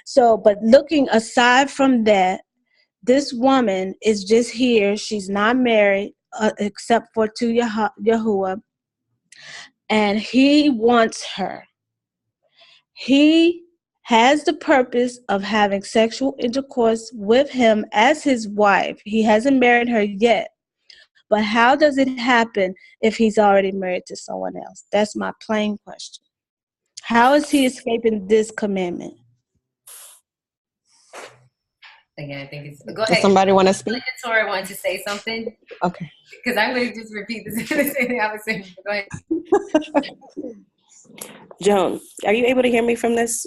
So, but looking aside from that, this woman is just here. She's not married, except for to Yahuwah, and he wants her. He has the purpose of having sexual intercourse with him as his wife. He hasn't married her yet. But how does it happen if he's already married to someone else? That's my plain question. How is he escaping this commandment? Again, I think it's. Go Does ahead. somebody want to speak? Like Tora wanted to say something. Okay. Because I'm going to just repeat the same thing I was saying. Go ahead. Joan, are you able to hear me from this?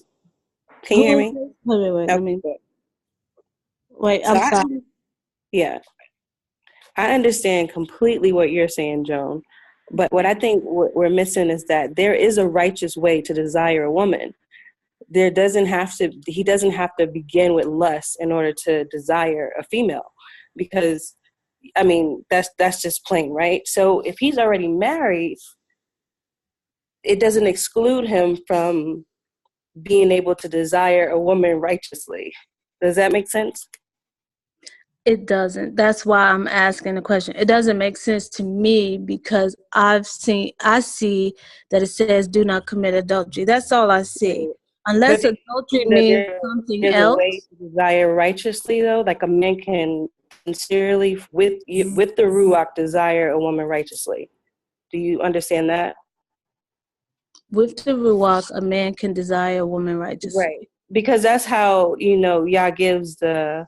Can you hear me? Wait. Let me. Wait, So I'm sorry. Yeah. I understand completely what you're saying, Joan. But what I think we're missing is that there is a righteous way to desire a woman. He doesn't have to begin with lust in order to desire a female, because I mean that's just plain, right? So if he's already married, it doesn't exclude him from being able to desire a woman righteously. Does that make sense? It doesn't. That's why I'm asking the question. It doesn't make sense to me, because I see that it says do not commit adultery. That's all I see. Unless But adultery means something there's else. a way to desire righteously, though. Like a man can sincerely, with the ruach, desire a woman righteously. Do you understand that? With the ruach, a man can desire a woman righteously. Right. Because that's how Yah gives the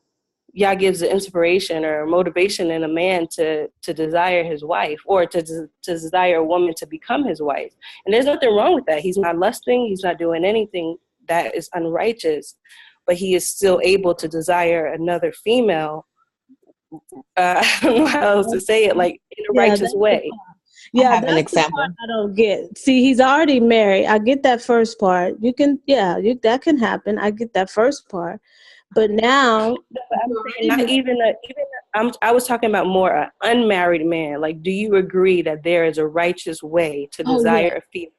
inspiration or motivation in a man to desire his wife, or to desire a woman to become his wife. And there's nothing wrong with that. He's not lusting. He's not doing anything that is unrighteous, but he is still able to desire another female. I don't know how else to say it, like in a righteous way. I have that's an example. the part I don't get. See, he's already married. I get that first part. That can happen. I get that first part. But now, I was talking about more an unmarried man. Like, do you agree that there is a righteous way to desire a female?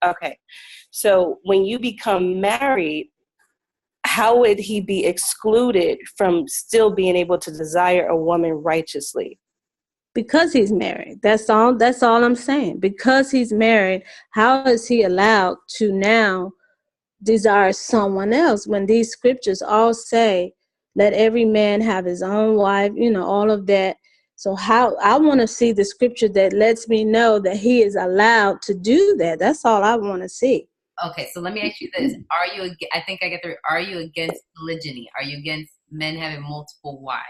Okay. So when you become married, how would he be excluded from still being able to desire a woman righteously? Because he's married. That's all I'm saying. Because he's married, how is he allowed to now desire someone else when these scriptures all say, let every man have his own wife, all of that. So how I want to see the scripture that lets me know that he is allowed to do that. That's all I want to see. Okay, so let me ask you this. Are you against polygyny? Are you against men having multiple wives?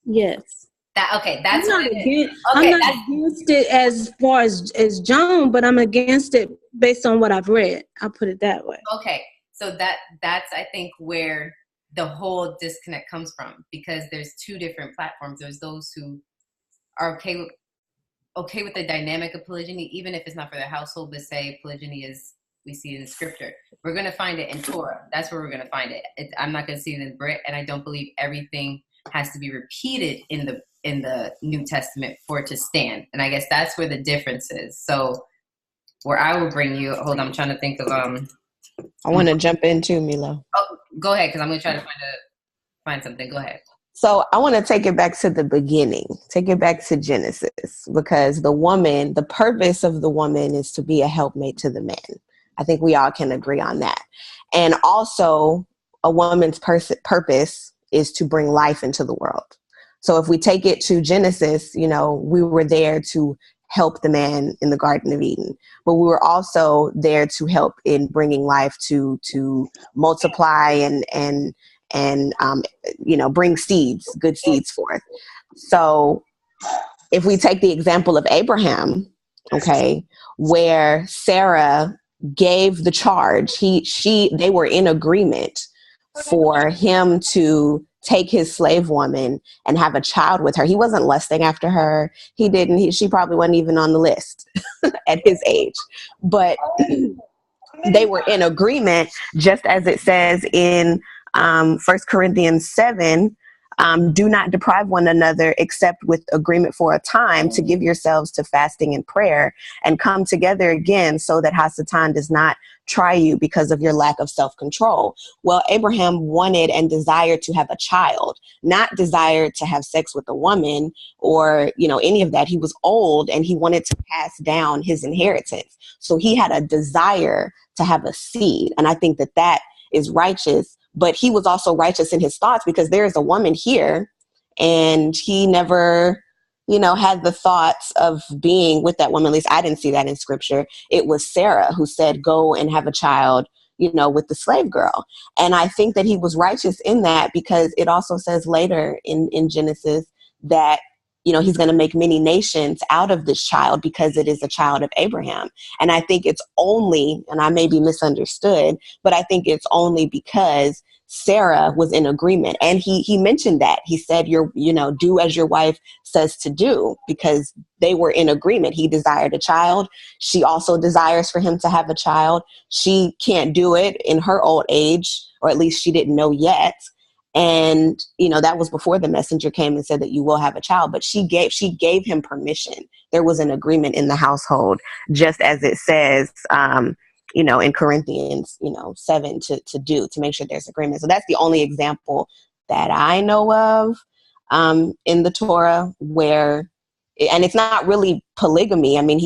Yes. That's I'm not what it is. I'm not against it as far as Joan, but I'm against it based on what I've read. I'll put it that way. Okay, so that's I think where the whole disconnect comes from, because there's two different platforms. There's those who are okay with the dynamic of polygyny, even if it's not for their household, but say polygyny is, we see it in scripture. We're going to find it in Torah. That's where we're going to find it. I'm not going to see it in Brit, and I don't believe everything has to be repeated in the New Testament for it to stand. And I guess that's where the difference is. So where I will bring you, hold on, I'm trying to think of I want to jump in too, Milo. Oh, go ahead, because I'm going to try to find something. Go ahead. So I want to take it back to the beginning, take it back to Genesis, because the purpose of the woman is to be a helpmate to the man. I think we all can agree on that. And also a woman's purpose is to bring life into the world. So if we take it to Genesis, we were there to help the man in the Garden of Eden, but we were also there to help in bringing life to multiply and bring seeds, good seeds forth. So if we take the example of Abraham, okay, where Sarah gave the charge, they were in agreement for him to take his slave woman and have a child with her. He wasn't lusting after her. She probably wasn't even on the list at his age, but they were in agreement, just as it says in 1 Corinthians 7, do not deprive one another except with agreement for a time, to give yourselves to fasting and prayer and come together again, so that Hasatan does not try you because of your lack of self-control. Well, Abraham wanted and desired to have a child, not desired to have sex with a woman or, any of that. He was old and he wanted to pass down his inheritance. So he had a desire to have a seed. And I think that is righteous. But he was also righteous in his thoughts, because there is a woman here and he never, had the thoughts of being with that woman. At least I didn't see that in scripture. It was Sarah who said, go and have a child, with the slave girl. And I think that he was righteous in that, because it also says later in Genesis that, he's going to make many nations out of this child, because it is a child of Abraham. And I think it's only, and I may be misunderstood, but I think it's only because Sarah was in agreement. And he mentioned that. He said, do as your wife says to do, because they were in agreement. He desired a child. She also desires for him to have a child. She can't do it in her old age, or at least she didn't know yet. And, that was before the messenger came and said that you will have a child, but she gave him permission. There was an agreement in the household, just as it says, in Corinthians, 7 to make sure there's agreement. So that's the only example that I know of in the Torah where, and it's not really polygamy. I mean,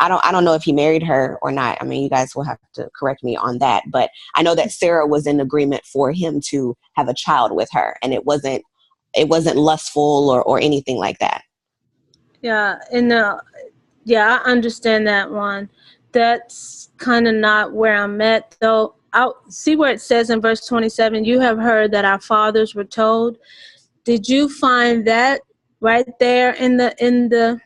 I don't know if he married her or not. I mean, you guys will have to correct me on that, but I know that Sarah was in agreement for him to have a child with her, and it wasn't lustful or anything like that. Yeah. And I understand that one. That's kind of not where I'm at, though. I'll see where it says in verse 27, you have heard that our fathers were told. Did you find that right there in the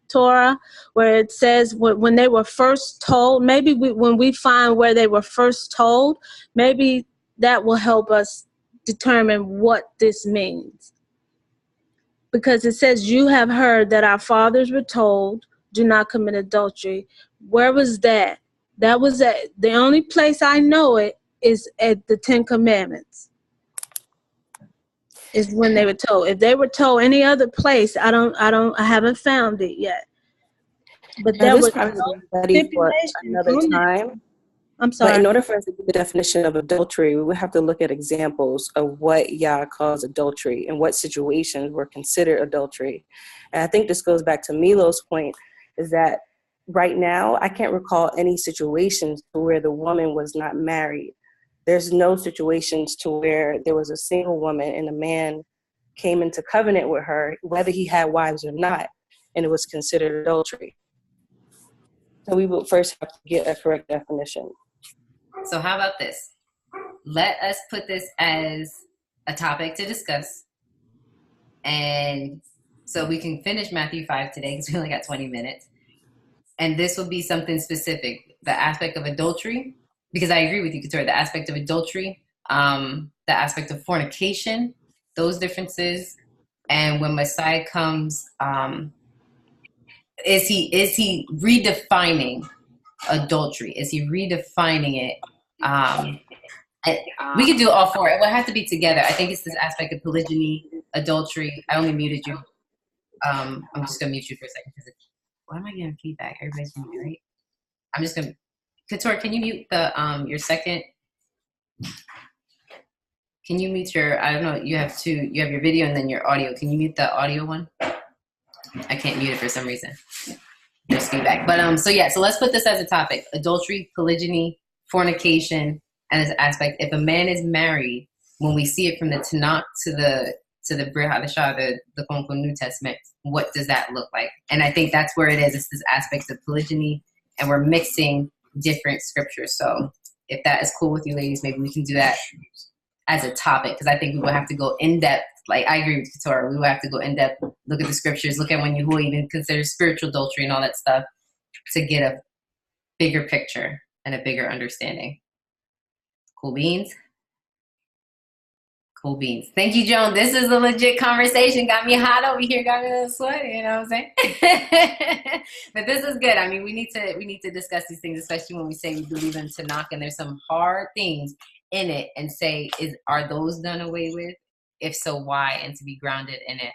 Torah, where it says when they were first told? Maybe when we find where they were first told, maybe that will help us determine what this means. Because it says, you have heard that our fathers were told, do not commit adultery. Where was that? That was the only place I know it is at the Ten Commandments. Is when they were told. If they were told any other place, I haven't found it yet. But Now, there this was probably no study for stipulation another on it. time. I'm But sorry. in order for us to get the definition of adultery, we would have to look at examples of what Yah calls adultery and what situations were considered adultery. And I think this goes back to Milo's point, is that right now, I can't recall any situations where the woman was not married. There's no situations to where there was a single woman and a man came into covenant with her, whether he had wives or not, and it was considered adultery. So we will first have to get a correct definition. So how about this? Let us put this as a topic to discuss. And so we can finish Matthew 5 today, because we only got 20 minutes. And this will be something specific, the aspect of adultery, because I agree with you, Keturah, the aspect of adultery, the aspect of fornication, those differences. And when Messiah comes, is he redefining adultery? Is he redefining it? We could do all four. It would have to be together. I think it's this aspect of polygyny, adultery. I only muted you. I'm just gonna mute you for a second, because why am I getting feedback? Everybody's muted, right? I'm just gonna. Keturah, can you mute the your second? Can you mute your? I don't know. You have two. You have your video and then your audio. Can you mute the audio one? I can't mute it for some reason. There's feedback. But so let's put this as a topic: adultery, polygyny, fornication, and this aspect. If a man is married, when we see it from the Tanakh to to the Brit Hadashah, the quote unquote New Testament, what does that look like? And I think that's where it is. It's this aspects of polygyny, and we're mixing different scriptures. So if that is cool with you ladies, maybe we can do that as a topic, because I think we will have to go in depth. Like, I agree with Keturah. We will have to go in depth, look at the scriptures, look at when Yahuwah even considers spiritual adultery and all that stuff to get a bigger picture and a bigger understanding. Cool beans? Cool beans. Thank you, Joan. This is a legit conversation. Got me hot over here, got me a little sweaty, you know what I'm saying? But this is good. I mean, we need to discuss these things, especially when we say we believe in Tanakh, and there's some hard things in it, and say, are those done away with? If so, why? And to be grounded in it.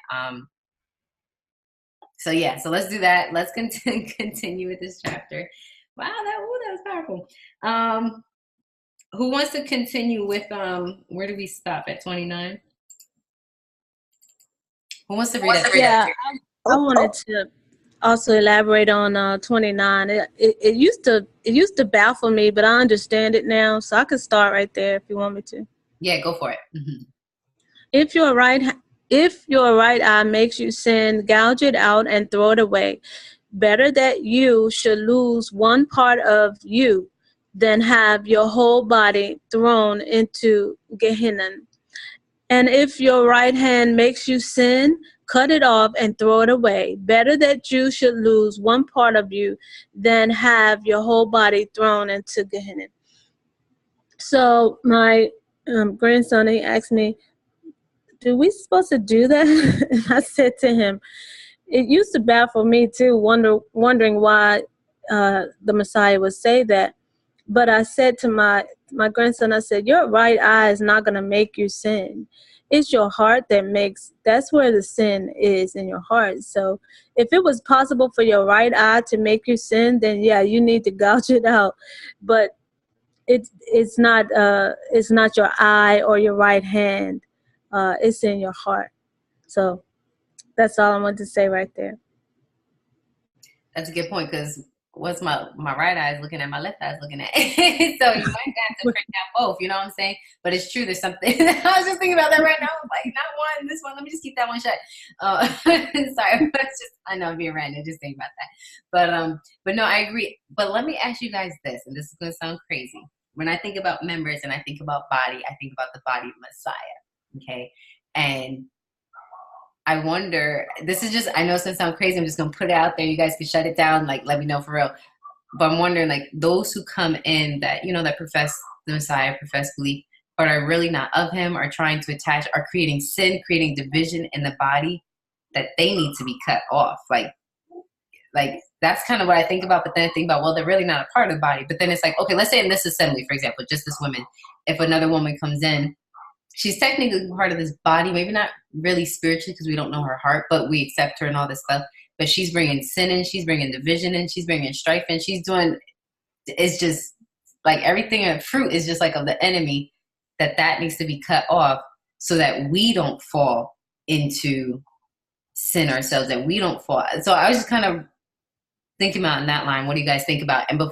So yeah, so let's do that. Let's continue with this chapter. Wow, that was powerful. Who wants to continue with where do we stop at 29? Who wants to read that? Yeah, I wanted to also elaborate on 29. It used to baffle me, but I understand it now, so I could start right there if you want me to. Yeah, go for it. Mm-hmm. If your right eye makes you sin, gouge it out and throw it away. Better that you should lose one part of you than have your whole body thrown into Gehenna. And if your right hand makes you sin, cut it off and throw it away. Better that you should lose one part of you than have your whole body thrown into Gehenna. So my grandson, he asked me, "Do we supposed to do that?" And I said to him, it used to baffle me too, wondering why the Messiah would say that. But I said to my grandson, I said, your right eye is not going to make you sin. It's your heart that's where the sin is, in your heart. So if it was possible for your right eye to make you sin, then yeah, you need to gouge it out. But it's not your eye or your right hand. It's in your heart. So that's all I wanted to say right there. That's a good point, because what's my right eye is looking at, my left eye is looking at. So you might have to print out both, you know what I'm saying? But it's true, there's something. I was just thinking about that right now. I was like, not one, this one, let me just keep that one shut. Sorry, I know I'm being random, just think about that. But no, I agree. But let me ask you guys this, and this is going to sound crazy. When I think about members and I think about body, I think about the body of Messiah, okay? And I wonder, this is just, I know it's going to sound crazy, I'm just going to put it out there, you guys can shut it down, like, let me know for real. But I'm wondering, like, those who come in that, you know, that profess the Messiah, profess belief, but are really not of him, are trying to attach, are creating sin, creating division in the body, that they need to be cut off. Like that's kind of what I think about, but then I think about, well, they're really not a part of the body. But then it's like, okay, let's say in this assembly, for example, just this woman, if another woman comes in, she's technically part of this body, maybe not really spiritually because we don't know her heart, but we accept her and all this stuff. But she's bringing sin in, she's bringing division in, she's bringing strife in, she's doing, it's just like everything in fruit is just like of the enemy, that needs to be cut off so that we don't fall into sin ourselves, that we don't fall. So I was just kind of thinking about in that line, what do you guys think about? And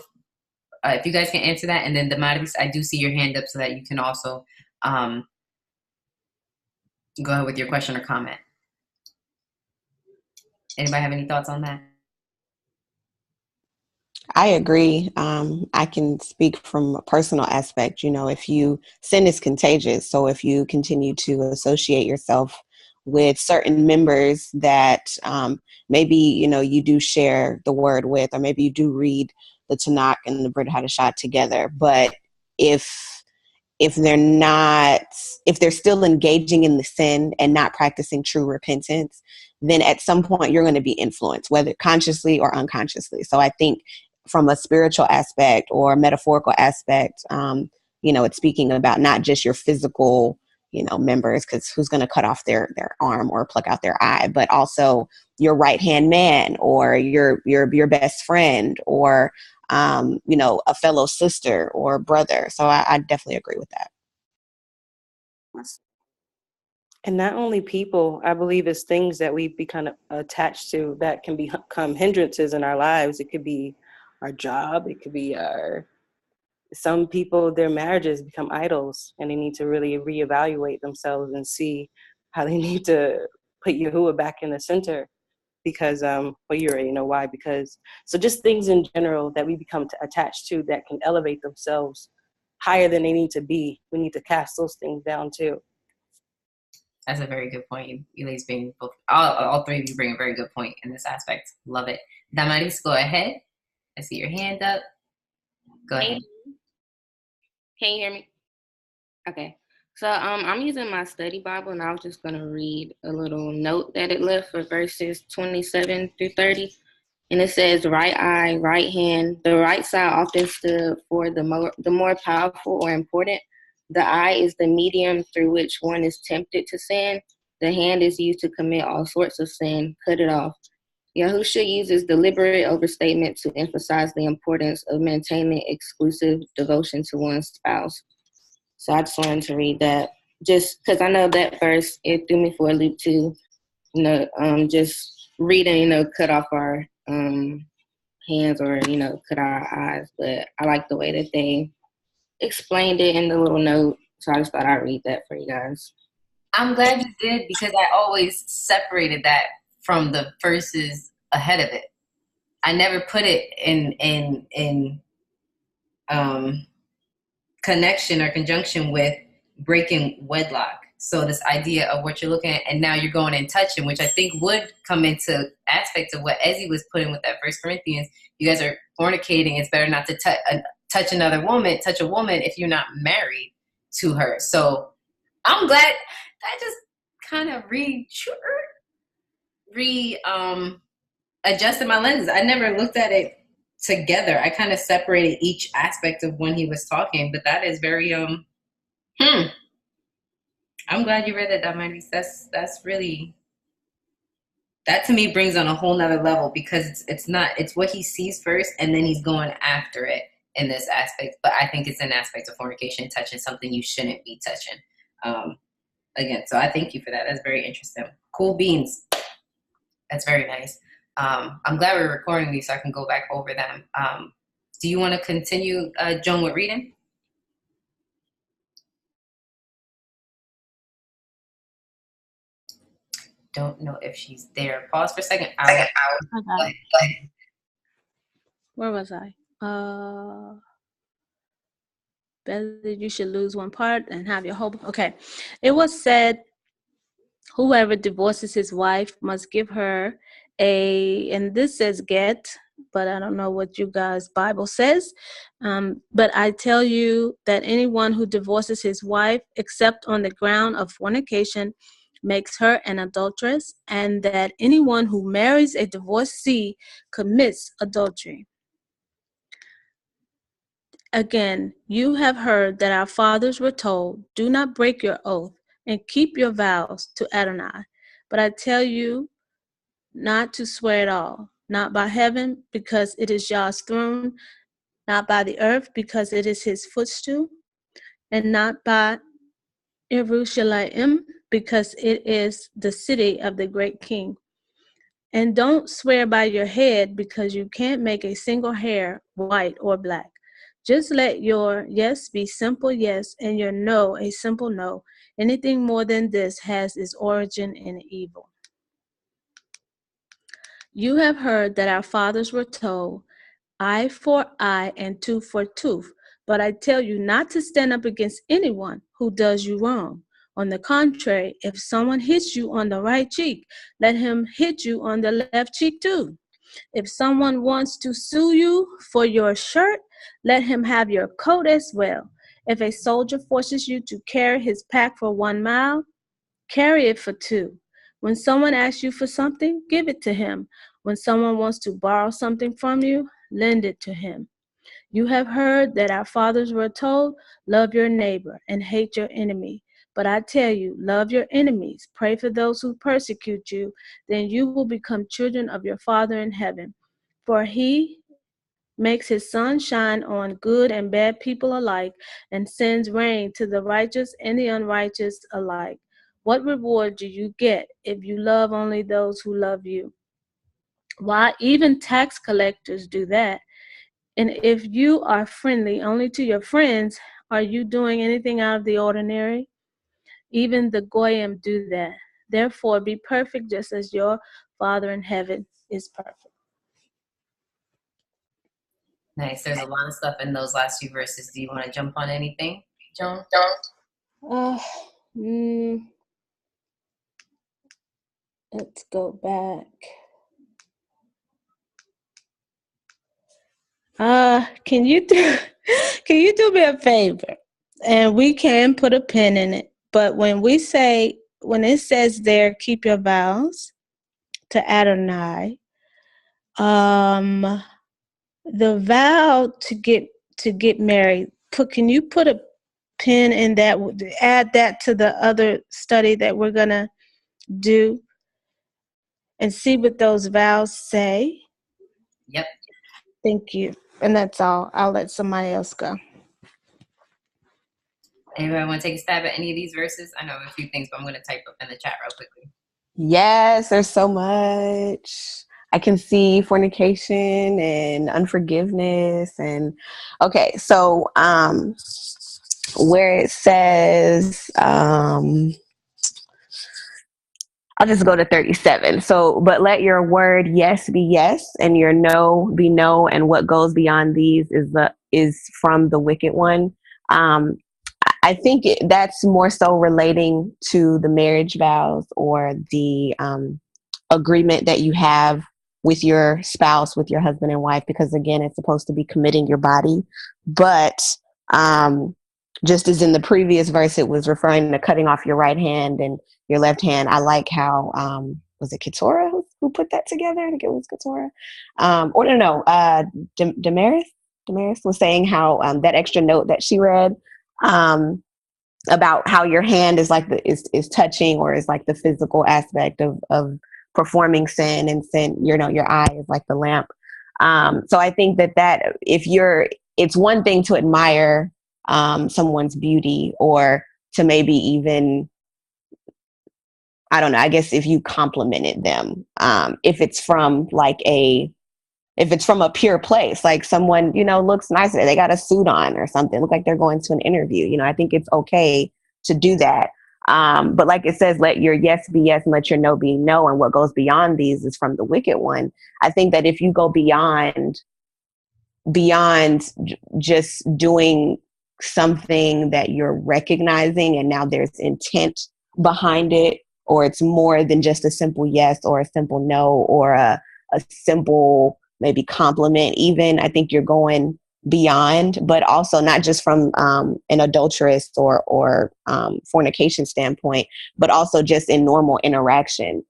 if you guys can answer that, and then Damaris, I do see your hand up so that you can also go ahead with your question or comment. Anybody have any thoughts on that? I agree. I can speak from a personal aspect. You know, sin is contagious. So if you continue to associate yourself with certain members that maybe, you know, you do share the word with, or maybe you do read the Tanakh and the Brit Hadashah together, but if they're still engaging in the sin and not practicing true repentance, then at some point you're going to be influenced, whether consciously or unconsciously. So I think from a spiritual aspect or metaphorical aspect, you know, it's speaking about not just your physical, you know, members, because who's going to cut off their arm or pluck out their eye, but also your right-hand man or your best friend or, you know, a fellow sister or brother. So I definitely agree with that. And not only people, I believe it's things that we become attached to that can become hindrances in our lives. It could be our job. It could be some people, their marriages become idols, and they need to really reevaluate themselves and see how they need to put Yahuwah back in the center because, well, you already know why, because, so just things in general that we become attached to that can elevate themselves higher than they need to be. We need to cast those things down too. That's a very good point. You ladies being both, all three of you bring a very good point in this aspect. Love it. Damaris, go ahead. I see your hand up. Go ahead. Can you hear me? Okay. So I'm using my study Bible, and I was just going to read a little note that it left for verses 27 through 30. And it says, right eye, right hand. The right side often stood for the more powerful or important. The eye is the medium through which one is tempted to sin. The hand is used to commit all sorts of sin. Cut it off. Yahusha uses deliberate overstatement to emphasize the importance of maintaining exclusive devotion to one's spouse. So I just wanted to read that, just because I know that verse, it threw me for a loop too. Just reading, cut off our hands or, cut our eyes. But I like the way that they explained it in the little note. So I just thought I'd read that for you guys. I'm glad you did, because I always separated that from the verses ahead of it. I never put it in connection or conjunction with breaking wedlock. So this idea of what you're looking at, and now you're going and touching, which I think would come into aspects of what Ezzy was putting with that First Corinthians. You guys are fornicating. It's better not to touch another woman, touch a woman if you're not married to her. So I'm glad that just kind of adjusted my lenses. I never looked at it together. I kind of separated each aspect of when he was talking, but that is very I'm glad you read that, Damaris. That's really, that to me brings on a whole nother level, because it's what he sees first and then he's going after it in this aspect. But I think it's an aspect of fornication, touching something you shouldn't be touching. Again, so I thank you for that. That's very interesting. Cool beans. That's very nice. I'm glad we're recording these so I can go back over them. Do you want to continue, Joan, with reading? Don't know if she's there. Pause for a second. Where was I? Better you should lose one part and have your whole. Okay. It was said, whoever divorces his wife must give her and this says get, but I don't know what you guys' Bible says. But I tell you that anyone who divorces his wife, except on the ground of fornication, makes her an adulteress, and that anyone who marries a divorcee commits adultery. Again, you have heard that our fathers were told, do not break your oath and keep your vows to Adonai. But I tell you not to swear at all, not by heaven, because it is Yah's throne, not by the earth, because it is his footstool, and not by Jerusalem, because it is the city of the great king. And don't swear by your head, because you can't make a single hair white or black. Just let your yes be simple yes, and your no a simple no. Anything more than this has its origin in evil. You have heard that our fathers were told, eye for eye and tooth for tooth. But I tell you not to stand up against anyone who does you wrong. On the contrary, if someone hits you on the right cheek, let him hit you on the left cheek too. If someone wants to sue you for your shirt, let him have your coat as well. If a soldier forces you to carry his pack for 1 mile, carry it for 2. When someone asks you for something, give it to him. When someone wants to borrow something from you, lend it to him. You have heard that our fathers were told, love your neighbor and hate your enemy. But I tell you, love your enemies, pray for those who persecute you, then you will become children of your Father in heaven. For he makes his sun shine on good and bad people alike, and sends rain to the righteous and the unrighteous alike. What reward do you get if you love only those who love you? Why, even tax collectors do that. And if you are friendly only to your friends, are you doing anything out of the ordinary? Even the Goyim do that. Therefore, be perfect just as your Father in heaven is perfect. Nice. There's a lot of stuff in those last few verses. Do you want to jump on anything, Joan? Uh, mm, let's go back. Can you do me a favor? And we can put a pin in it. But when it says there, keep your vows to Adonai, the vow to get married. Can you put a pin in that? Add that to the other study that we're gonna do, and see what those vows say. Yep. Thank you. And that's all. I'll let somebody else go. Anybody want to take a stab at any of these verses? I know a few things, but I'm going to type up in the chat real quickly. Yes, there's so much. I can see fornication and unforgiveness and okay, so where it says I'll just go to 37. So, but let your word yes be yes, and your no be no, and what goes beyond these is from the wicked one. I think that's more so relating to the marriage vows or the agreement that you have with your spouse, with your husband and wife, because again, it's supposed to be committing your body. But just as in the previous verse, it was referring to cutting off your right hand and your left hand. I like how, was it Keturah who put that together? I think it was Keturah. Damaris was saying how that extra note that she read, about how your hand is like is touching, or is like the physical aspect of performing sin, and sin, your eye is like the lamp. So I think that it's one thing to admire someone's beauty, or to maybe even, I don't know, I guess if you complimented them, if it's from a pure place, like someone, looks nice, they got a suit on or something, look like they're going to an interview, I think it's okay to do that. But like it says, let your yes be yes and let your no be no. And what goes beyond these is from the wicked one. I think that if you go beyond just doing something that you're recognizing, and now there's intent behind it, or it's more than just a simple yes or a simple no, or a simple maybe compliment even, I think you're going beyond, but also not just from an adulterous or fornication standpoint, but also just in normal interaction.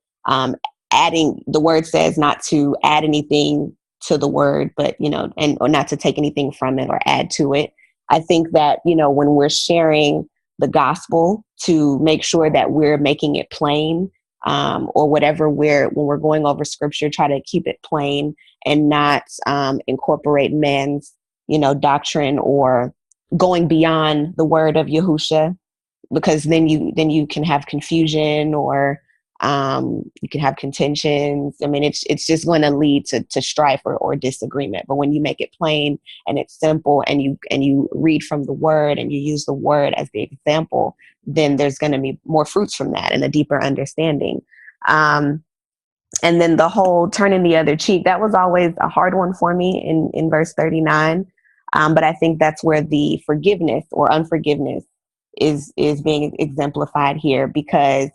Adding, the word says not to add anything to the word, but, or not to take anything from it or add to it. I think that, when we're sharing the gospel, to make sure that we're making it plain, or whatever, when we're going over scripture, try to keep it plain and not incorporate man's, doctrine, or going beyond the word of Yahusha, because then you can have confusion, or you can have contentions. I mean, it's just going to lead to strife or disagreement. But when you make it plain and it's simple, and you read from the word and you use the word as the example, then there's going to be more fruits from that and a deeper understanding. And then the whole turning the other cheek, that was always a hard one for me in verse 39. But I think that's where the forgiveness or unforgiveness is being exemplified here, because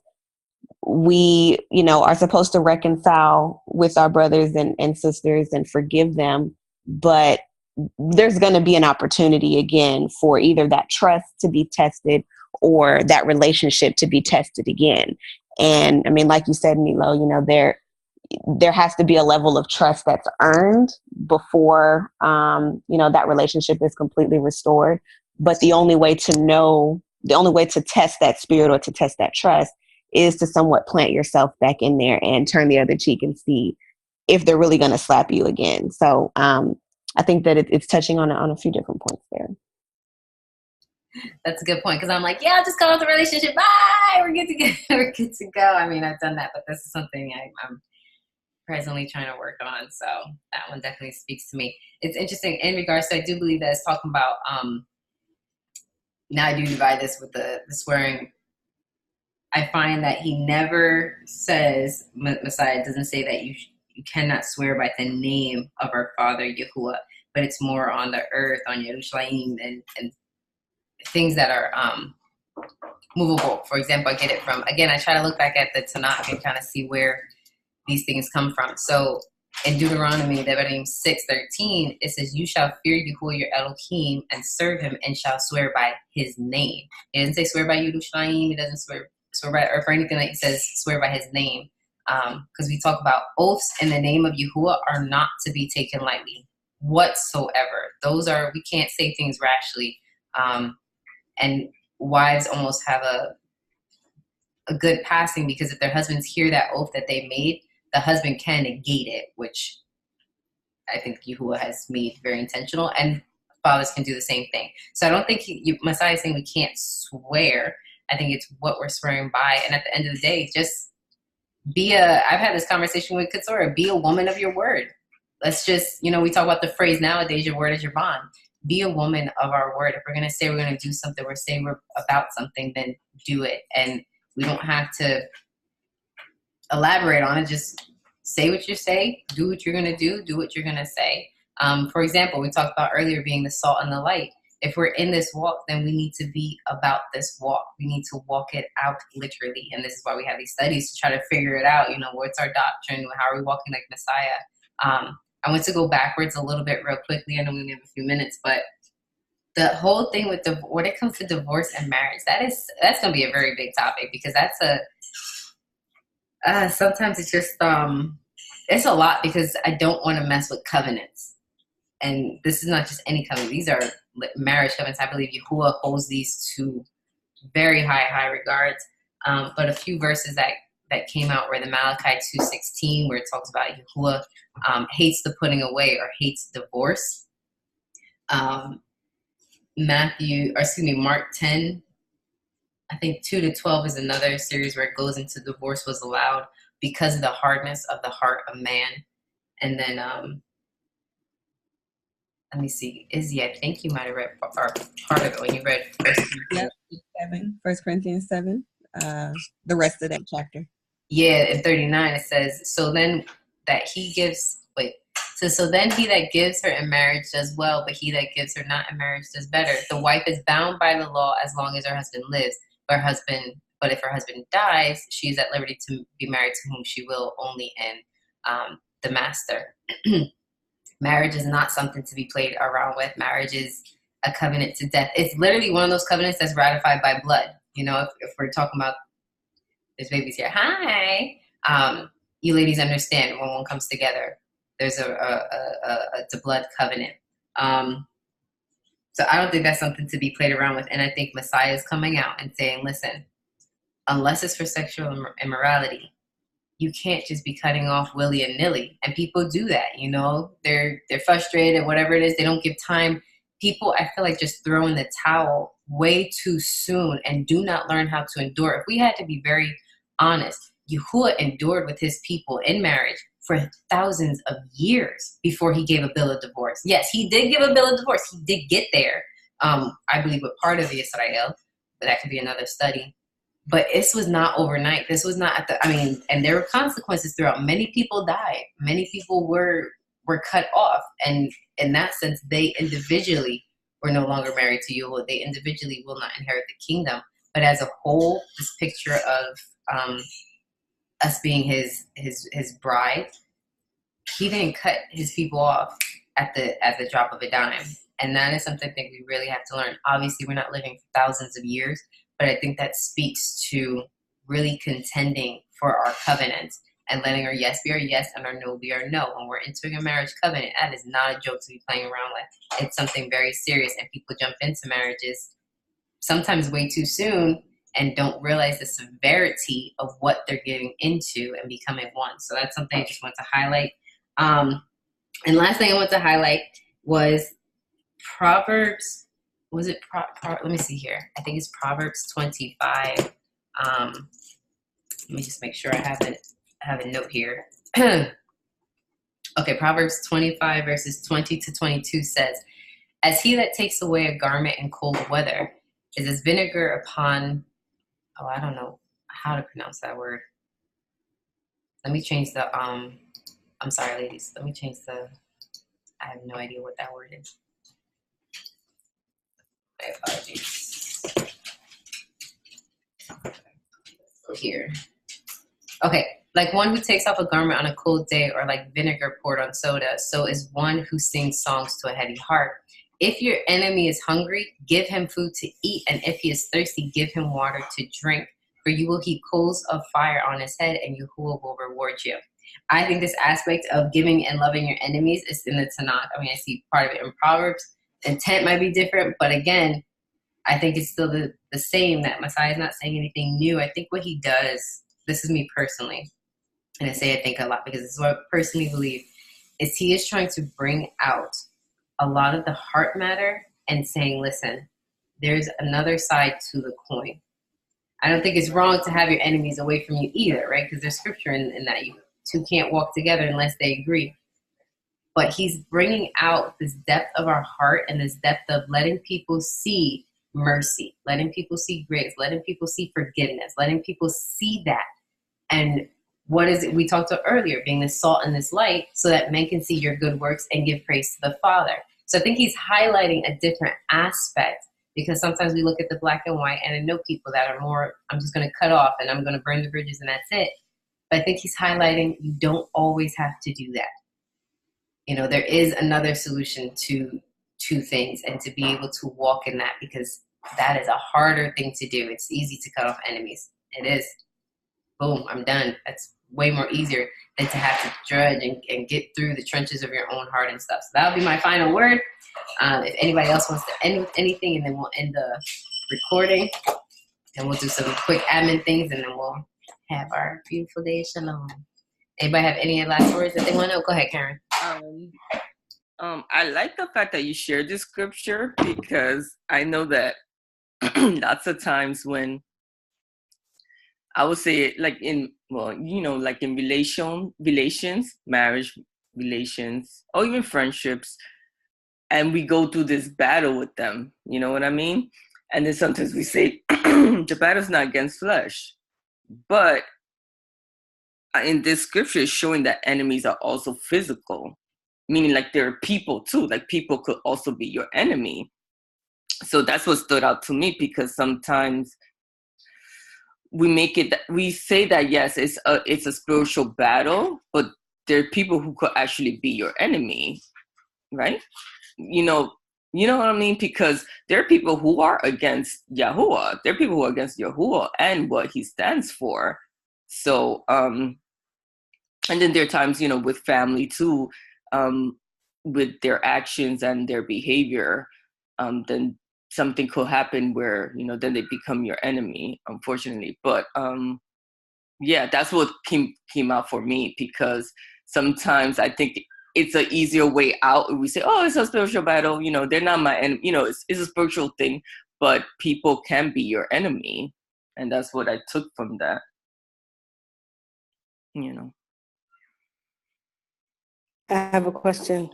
we, are supposed to reconcile with our brothers and sisters and forgive them. But there's going to be an opportunity again for either that trust to be tested or that relationship to be tested again. And I mean, like you said, Milo, there has to be a level of trust that's earned before, that relationship is completely restored. But the only way to test that spirit or to test that trust is to somewhat plant yourself back in there and turn the other cheek and see if they're really going to slap you again. So I think that it's touching on a few different points there. That's a good point, because I'm like, yeah, I'll just cut off the relationship. Bye. We're good to go. We're good to go. I mean, I've done that, but this is something I'm presently trying to work on. So that one definitely speaks to me. It's interesting in regards to, I do believe that it's talking about, now I do divide this with the swearing I find that he never says, Messiah doesn't say that you cannot swear by the name of our Father Yahuwah, but it's more on the earth, on Yerushalayim, and things that are movable. For example, I get it from, again, I try to look back at the Tanakh and kind of see where these things come from. So in Deuteronomy 6:13, it says, you shall fear Yahuwah your Elohim and serve him and shall swear by his name. It doesn't say swear by Yerushalayim. It doesn't swear by, or for anything that it says swear by his name. Because we talk about oaths in the name of Yahuwah are not to be taken lightly whatsoever. Those are, we can't say things rashly. And wives almost have a good passing, because if their husbands hear that oath that they made, the husband can negate it, which I think Yahuwah has made very intentional, and fathers can do the same thing. So I don't think Messiah is saying we can't swear. I think it's what we're swearing by. And at the end of the day, just I've had this conversation with Katsura, be a woman of your word. Let's just, we talk about the phrase nowadays, your word is your bond. Be a woman of our word. If we're going to say we're going to do something, we're saying we're about something, then do it. And we don't have to elaborate on it. Just say what you say, do what you're going to do what you're going to say. For example, we talked about earlier being the salt and the light. If we're in this walk, then we need to be about this walk. We need to walk it out literally. And this is why we have these studies to try to figure it out. What's our doctrine? How are we walking like Messiah? I want to go backwards a little bit real quickly. I know we only have a few minutes, but the whole thing with when it comes to divorce and marriage, that's going to be a very big topic, because that's sometimes it's just, it's a lot, because I don't want to mess with covenants. And this is not just any covenant. These are marriage covenants. I believe Yahuwah holds these to very high regards. But a few verses that came out were the Malachi 2:16, where it talks about Yahuwah hates the putting away or hates divorce. Mark 10, I think 2-12 is another series where it goes into divorce was allowed because of the hardness of the heart of man. And then, let me see, Izzy, I think you might have read part of it when you read 1 Corinthians 7, the rest of that chapter. Yeah, in 39 it says, so then he that gives her in marriage does well, but he that gives her not in marriage does better. The wife is bound by the law as long as her husband lives, but if her husband dies, she is at liberty to be married to whom she will, only in the master. Marriage is not something to be played around with. Marriage is a covenant to death. It's literally one of those covenants that's ratified by blood. If we're talking about, there's babies here. Hi. You ladies understand when one comes together, there's a blood covenant. So I don't think that's something to be played around with. And I think Messiah is coming out and saying, listen, unless it's for sexual immorality, you can't just be cutting off willy-nilly. And people do that, they're frustrated, whatever it is. They don't give time. People, I feel like, just throw in the towel way too soon and do not learn how to endure. If we had to be very honest, Yahuwah endured with his people in marriage for thousands of years before he gave a bill of divorce. Yes, he did give a bill of divorce. He did get there, I believe, with part of Israel, but that could be another study. But this was not overnight. This was not and there were consequences throughout. Many people died. Many people were cut off. And in that sense, they individually were no longer married to Yahuwah. They individually will not inherit the kingdom. But as a whole, this picture of us being his bride, he didn't cut his people off at the drop of a dime. And that is something I think we really have to learn. Obviously, we're not living for thousands of years, but I think that speaks to really contending for our covenant and letting our yes be our yes and our no be our no. When we're entering a marriage covenant, that is not a joke to be playing around with. It's something very serious, and people jump into marriages sometimes way too soon and don't realize the severity of what they're getting into and becoming one. So that's something I just want to highlight. And last thing I want to highlight was Proverbs. Was it let me see here. I think it's Proverbs 25. Let me just make sure I have a note here. Okay, Proverbs 25 verses 20-22 says, as he that takes away a garment in cold weather is as vinegar upon, I don't know how to pronounce that word. Let me change the I'm sorry, ladies. Let me change the. I have no idea what that word is. My apologies. Here. Okay, like one who takes off a garment on a cold day, or like vinegar poured on soda, so is one who sings songs to a heavy heart. If your enemy is hungry, give him food to eat, and if he is thirsty, give him water to drink, for you will heap coals of fire on his head, and Yahuwah will reward you. I think this aspect of giving and loving your enemies is in the Tanakh. I mean, I see part of it in Proverbs. Intent might be different, but again, I think it's still the same, that Messiah is not saying anything new. I think what he does, this is me personally, and I say I think a lot because this is what I personally believe, is he is trying to bring out a lot of the heart matter and saying, listen, there's another side to the coin. I don't think it's wrong to have your enemies away from you either, right? Because there's scripture in that you two can't walk together unless they agree. But he's bringing out this depth of our heart and this depth of letting people see mercy, letting people see grace, letting people see forgiveness, letting people see that. And what is it we talked about earlier, being the salt and this light, so that men can see your good works and give praise to the Father. So I think he's highlighting a different aspect, because sometimes we look at the black and white, and I know people that are more, I'm just going to cut off and I'm going to burn the bridges and that's it. But I think he's highlighting you don't always have to do that. You know, there is another solution to things, and to be able to walk in that, because that is a harder thing to do. It's easy to cut off enemies. It is. Boom, I'm done. That's way more easier than to have to drudge and get through the trenches of your own heart and stuff. So that'll be my final word. If anybody else wants to end with anything, and then we'll end the recording, and we'll do some quick admin things, and then we'll have our beautiful day of shalom. Anybody have any last words that they want to know? Go ahead, Karen. I like the fact that you shared this scripture, because I know that lots of times when I would say, like in, well, you know, like in relations, marriage relations, or even friendships, and we go through this battle with them, you know what I mean? And then sometimes we say, the battle's not against flesh. But in this scripture, it's showing that enemies are also physical, meaning like there are people too, like people could also be your enemy. So that's what stood out to me, because sometimes we say that, yes, it's a spiritual battle, but there are people who could actually be your enemy, right? You know what I mean? Because there are people who are against Yahuwah. There are people who are against Yahuwah and what he stands for. So, and then there are times, you know, with family too, with their actions and their behavior, then something could happen where, you know, then they become your enemy, unfortunately. But yeah, that's what came out for me, because sometimes I think it's an easier way out. We say, oh, it's a spiritual battle. You know, they're not my enemy. You know, it's a spiritual thing, but people can be your enemy. And that's what I took from that, you know. I have a question.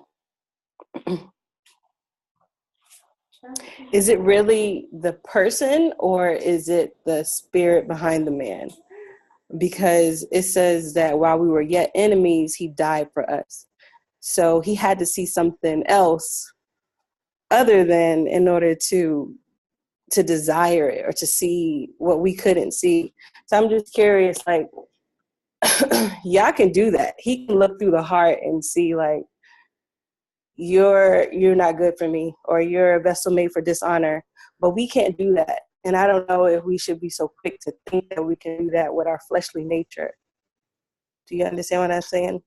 Is it really the person, or is it the spirit behind the man? Because it says that while we were yet enemies, he died for us. So he had to see something else other than, in order to desire it, or to see what we couldn't see. So I'm just curious, like, Yah can do that. He can look through the heart and see, like, you're not good for me, or you're a vessel made for dishonor. But we can't do that. And I don't know if we should be so quick to think that we can do that with our fleshly nature. Do you understand what I'm saying?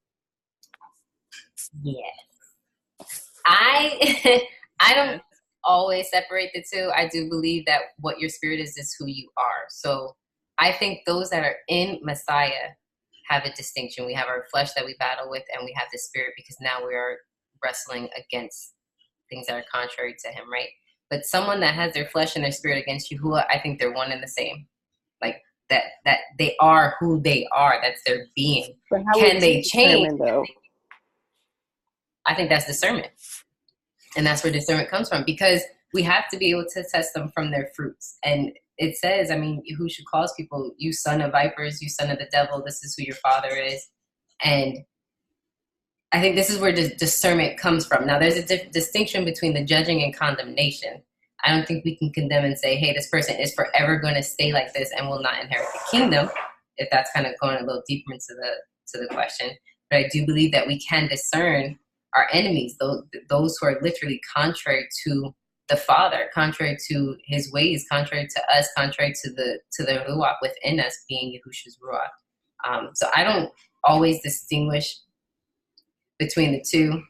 Yes. I don't always separate the two. I do believe that what your spirit is who you are. So I think those that are in Messiah have a distinction. We have our flesh that we battle with, and we have the spirit, because now we are wrestling against things that are contrary to him, right? But someone that has their flesh and their spirit against Yahuwah, I think they're one and the same. Like that they are who they are. That's their being. Can they change? Though? I think that's discernment. And that's where discernment comes from, because we have to be able to test them from their fruits. And it says, I mean, Yahushua calls people, you son of vipers, you son of the devil, this is who your father is. And I think this is where discernment comes from. Now, there's a distinction between the judging and condemnation. I don't think we can condemn and say, hey, this person is forever going to stay like this and will not inherit the kingdom, if that's kind of going a little deeper into the question. But I do believe that we can discern our enemies, those who are literally contrary to the Father, contrary to his ways, contrary to us, contrary to the Ruach within us being Yahushua's Ruach. So I don't always distinguish between the two.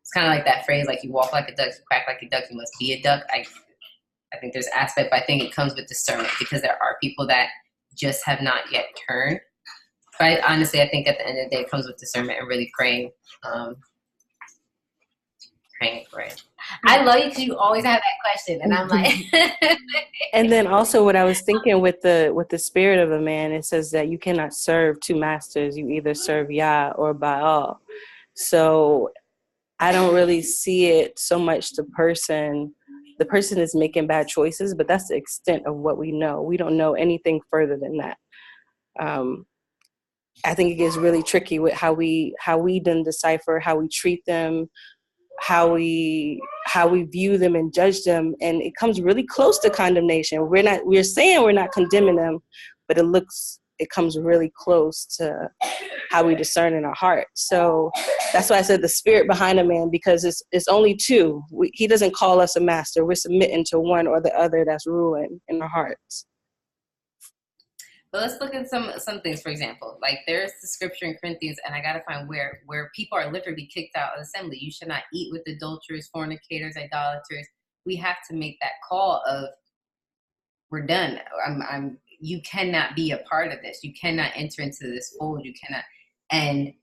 It's kind of like that phrase, like you walk like a duck, you quack like a duck, you must be a duck. I think there's aspect, but I think it comes with discernment, because there are people that just have not yet turned. But honestly, I think at the end of the day, it comes with discernment and really praying for it. I love you because you always have that question, and I'm like. And then also, what I was thinking with the spirit of a man, it says that you cannot serve two masters. You either serve Yah or Baal. So I don't really see it so much the person is making bad choices, but that's the extent of what we know. We don't know anything further than that. I think it gets really tricky with how we then decipher how we treat them, how we view them and judge them, and it comes really close to condemnation. We're saying we're not condemning them, but it comes really close to how we discern in our heart. So that's why I said the spirit behind a man, because it's only two. He doesn't call us a master. We're submitting to one or the other that's ruling in our hearts. But let's look at some things. For example, like there's the scripture in Corinthians, and I gotta find where people are literally kicked out of the assembly. You should not eat with adulterers, fornicators, idolaters. We have to make that call of, we're done. You cannot be a part of this. You cannot enter into this fold. You cannot. And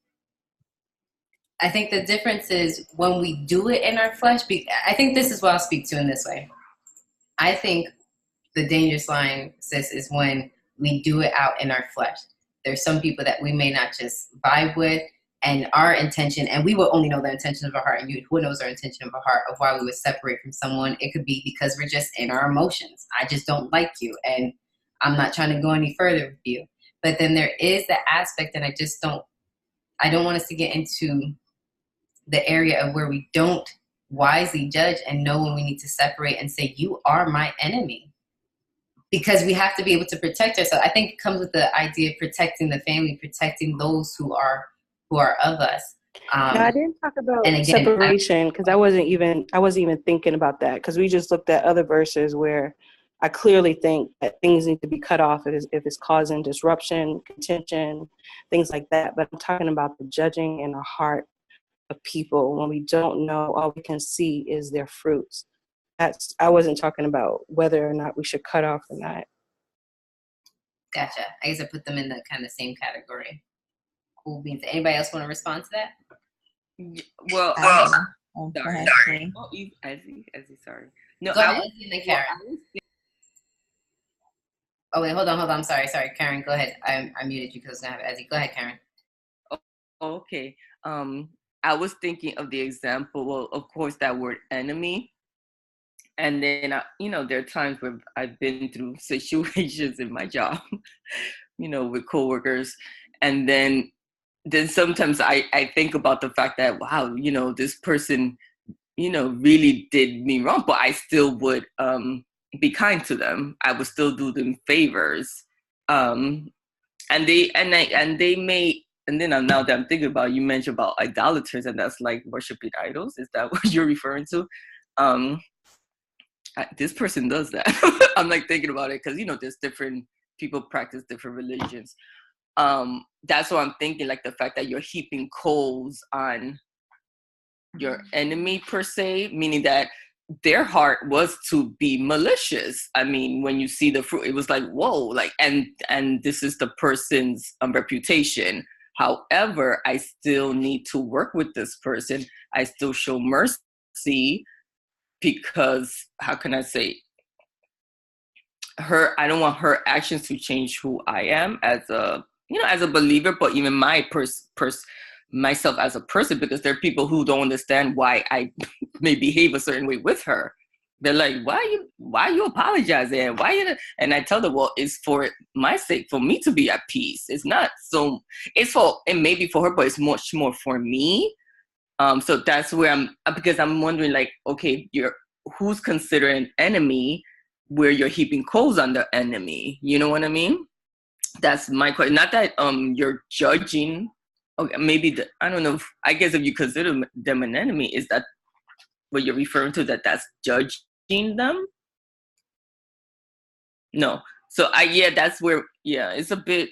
I think the difference is when we do it in our flesh. I think this is what I'll speak to in this way. I think the dangerous line, sis, is when we do it out in our flesh. There's some people that we may not just vibe with, and our intention, and we will only know the intention of our heart, and who knows our intention of our heart of why we would separate from someone. It could be because we're just in our emotions. I just don't like you, and I'm not trying to go any further with you. But then there is the aspect, and I don't want us to get into the area of where we don't wisely judge and know when we need to separate and say, you are my enemy. Because we have to be able to protect ourselves. I think it comes with the idea of protecting the family, protecting those who are of us. No, I didn't talk about separation, because I wasn't even thinking about that, because we just looked at other verses where I clearly think that things need to be cut off if it's causing disruption, contention, things like that. But I'm talking about the judging in the heart of people when we don't know, all we can see is their fruits. I wasn't talking about whether or not we should cut off or not. Gotcha. I guess I put them in the kind of same category. Cool beans. Anybody else want to respond to that? Well, sorry. sorry. Oh, Ezzy, sorry. No, go ahead, Karen. Oh wait, hold on. I'm sorry, Karen. Go ahead. I muted you because I was gonna have Ezzy. Go ahead, Karen. Oh, okay. I was thinking of the example. Well, of course, that word enemy. And then, there are times where I've been through situations in my job, with coworkers. And then sometimes I think about the fact that, wow, this person, really did me wrong, but I still would be kind to them. I would still do them favors. And they may, and then now that I'm thinking about, you mentioned about idolaters, and that's like worshiping idols. Is that what you're referring to? This person does that. I'm like thinking about it because, there's different people practice different religions. That's what I'm thinking, like the fact that you're heaping coals on your enemy per se, meaning that their heart was to be malicious. I mean, when you see the fruit, it was like, whoa, like, and this is the person's reputation. However, I still need to work with this person. I still show mercy. Because how can I say, I don't want her actions to change who I am as a believer, but even my myself as a person, because there are people who don't understand why I may behave a certain way with her. They're like, why are you apologizing? Why you? And I tell them, well, it's for my sake, for me to be at peace. It's not so. It's for, and maybe for her, but it's much more for me. So that's where because I'm wondering, like, okay, who's considered an enemy where you're heaping coals on the enemy? You know what I mean? That's my question. Not that you're judging. Okay, maybe I don't know. I guess if you consider them an enemy, is that what you're referring to? That's judging them? No. So that's where it's a bit.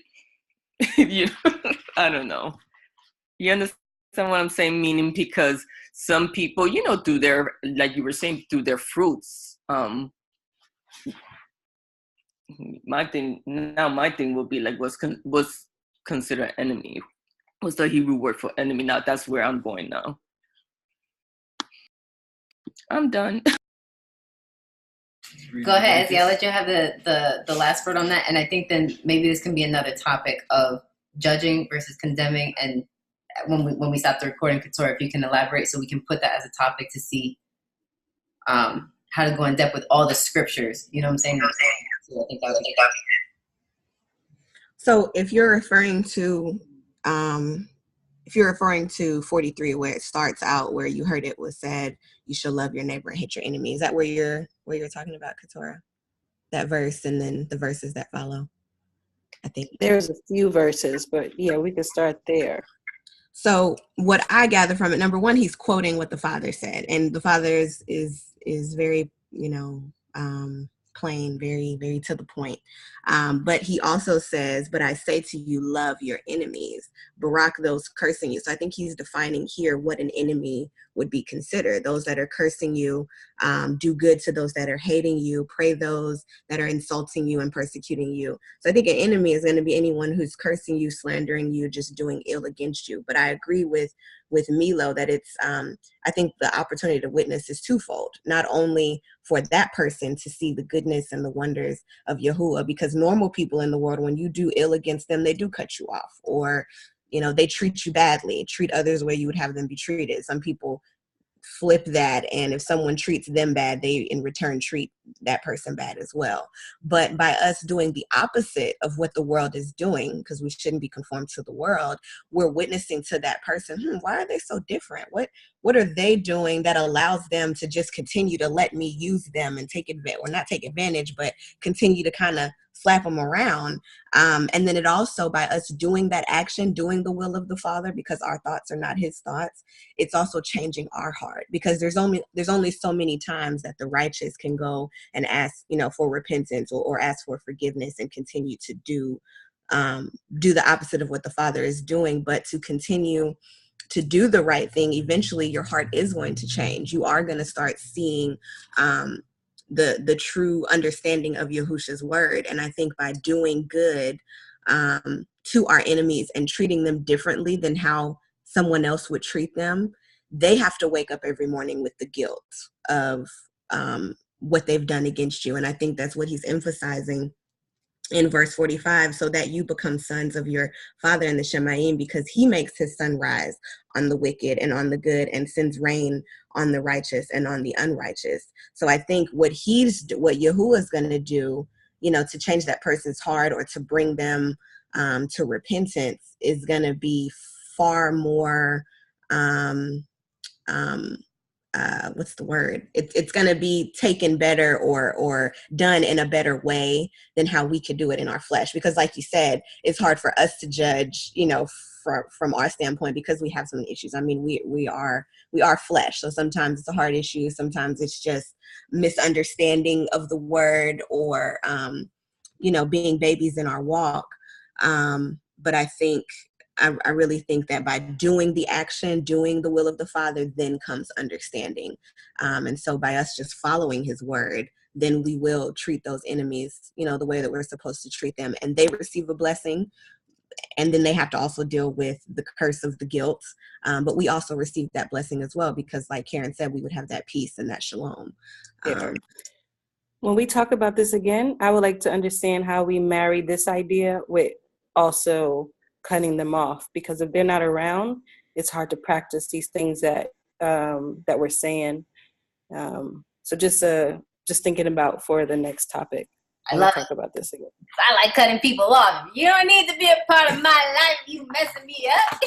I don't know. You understand what I'm saying? Meaning, because some people, do their, like you were saying, through their fruits. My thing will be like, what's considered enemy? What's the Hebrew word for enemy? Now that's where I'm going now. I'm done. Go ahead, Ezzy. I'll let you have the last word on that. And I think then maybe this can be another topic of judging versus condemning. And when we stop the recording, Keturah, if you can elaborate, so we can put that as a topic to see how to go in depth with all the scriptures. You know what I'm saying? So I think that would be that. So if you're referring to 43, where it starts out, where you heard it was said, you shall love your neighbor and hate your enemy. Is that where you're talking about, Keturah? That verse and then the verses that follow? I think there's a few verses, but yeah, we can start there. So what I gather from it, number one, he's quoting what the Father said, and the Father is very, plain, very, very to the point. But he also says, but I say to you, love your enemies, barak those cursing you. So I think he's defining here what an enemy would be considered. Those that are cursing you, do good to those that are hating you, pray those that are insulting you and persecuting you. So I think an enemy is going to be anyone who's cursing you, slandering you, just doing ill against you. But I agree with Milo that it's, I think the opportunity to witness is twofold. Not only for that person to see the goodness and the wonders of Yahuwah, because normal people in the world, when you do ill against them, they do cut you off, or, they treat you badly, treat others where you would have them be treated. Some people flip that, and if someone treats them bad, they in return treat that person bad as well. But by us doing the opposite of what the world is doing, because we shouldn't be conformed to the world, we're witnessing to that person, why are they so different? What are they doing that allows them to just continue to let me use them and take advantage, or not take advantage, but continue to kind of slap them around? And then it also, by us doing that action, doing the will of the Father, because our thoughts are not his thoughts, it's also changing our heart, because there's only so many times that the righteous can go and ask, for repentance or ask for forgiveness and continue to do the opposite of what the Father is doing. But to continue to do the right thing, eventually your heart is going to change. You are going to start seeing the true understanding of Yahusha's word. And I think by doing good to our enemies and treating them differently than how someone else would treat them, they have to wake up every morning with the guilt of what they've done against you. And I think that's what he's emphasizing in verse 45, so that you become sons of your Father in the Shemayim, because he makes his sun rise on the wicked and on the good, and sends rain on the righteous and on the unrighteous. So I think what Yahuwah is going to do, to change that person's heart or to bring them to repentance, is going to be far more what's the word? It's going to be taken better or done in a better way than how we could do it in our flesh. Because like you said, it's hard for us to judge, from our standpoint, because we have some issues. I mean, we are flesh. So sometimes it's a hard issue. Sometimes it's just misunderstanding of the word, or, being babies in our walk. But I really think that by doing the action, doing the will of the Father, then comes understanding. And so by us just following his word, then we will treat those enemies, the way that we're supposed to treat them. And they receive a blessing. And then they have to also deal with the curse of the guilt. But we also receive that blessing as well, because like Karen said, we would have that peace and that shalom. When we talk about this again, I would like to understand how we marry this idea with also cutting them off, because if they're not around, it's hard to practice these things that we're saying. So just thinking about for the next topic. I We'll love talk about this again. I like cutting people off. You don't need to be a part of my life. You messing me up.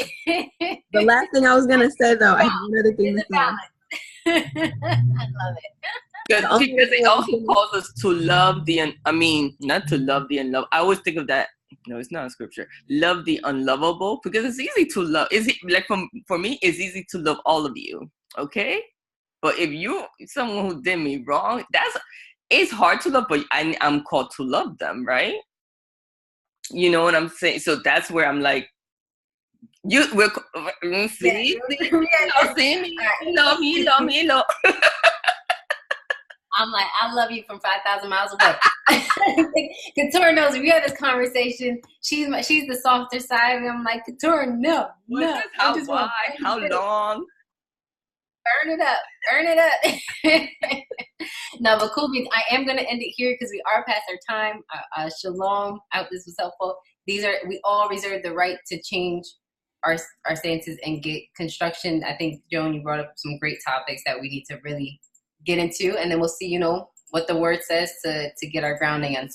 The last thing I was gonna say though, I have one other thing to It's a say. balance. I love it. Because it also calls us to love not to love the unlovable. I always think of that. No, it's not a scripture. Love the unlovable, because it's easy to love. Like for me, it's easy to love all of you. Okay, but if you someone who did me wrong, it's hard to love. But I'm called to love them, right? You know what I'm saying? So that's where I'm like, see me, love me. I'm like, I love you from 5,000 miles away. Couture knows we had this conversation. She's the softer side, and I'm like, Couture, no. How wide? How long? Burn it up. No, but cool beans. I am gonna end it here because we are past our time. Shalom. I hope this was helpful. We all reserve the right to change our stances and get construction. I think, Joan, you brought up some great topics that we need to really get into, and then we'll see, what the word says to get our grounding on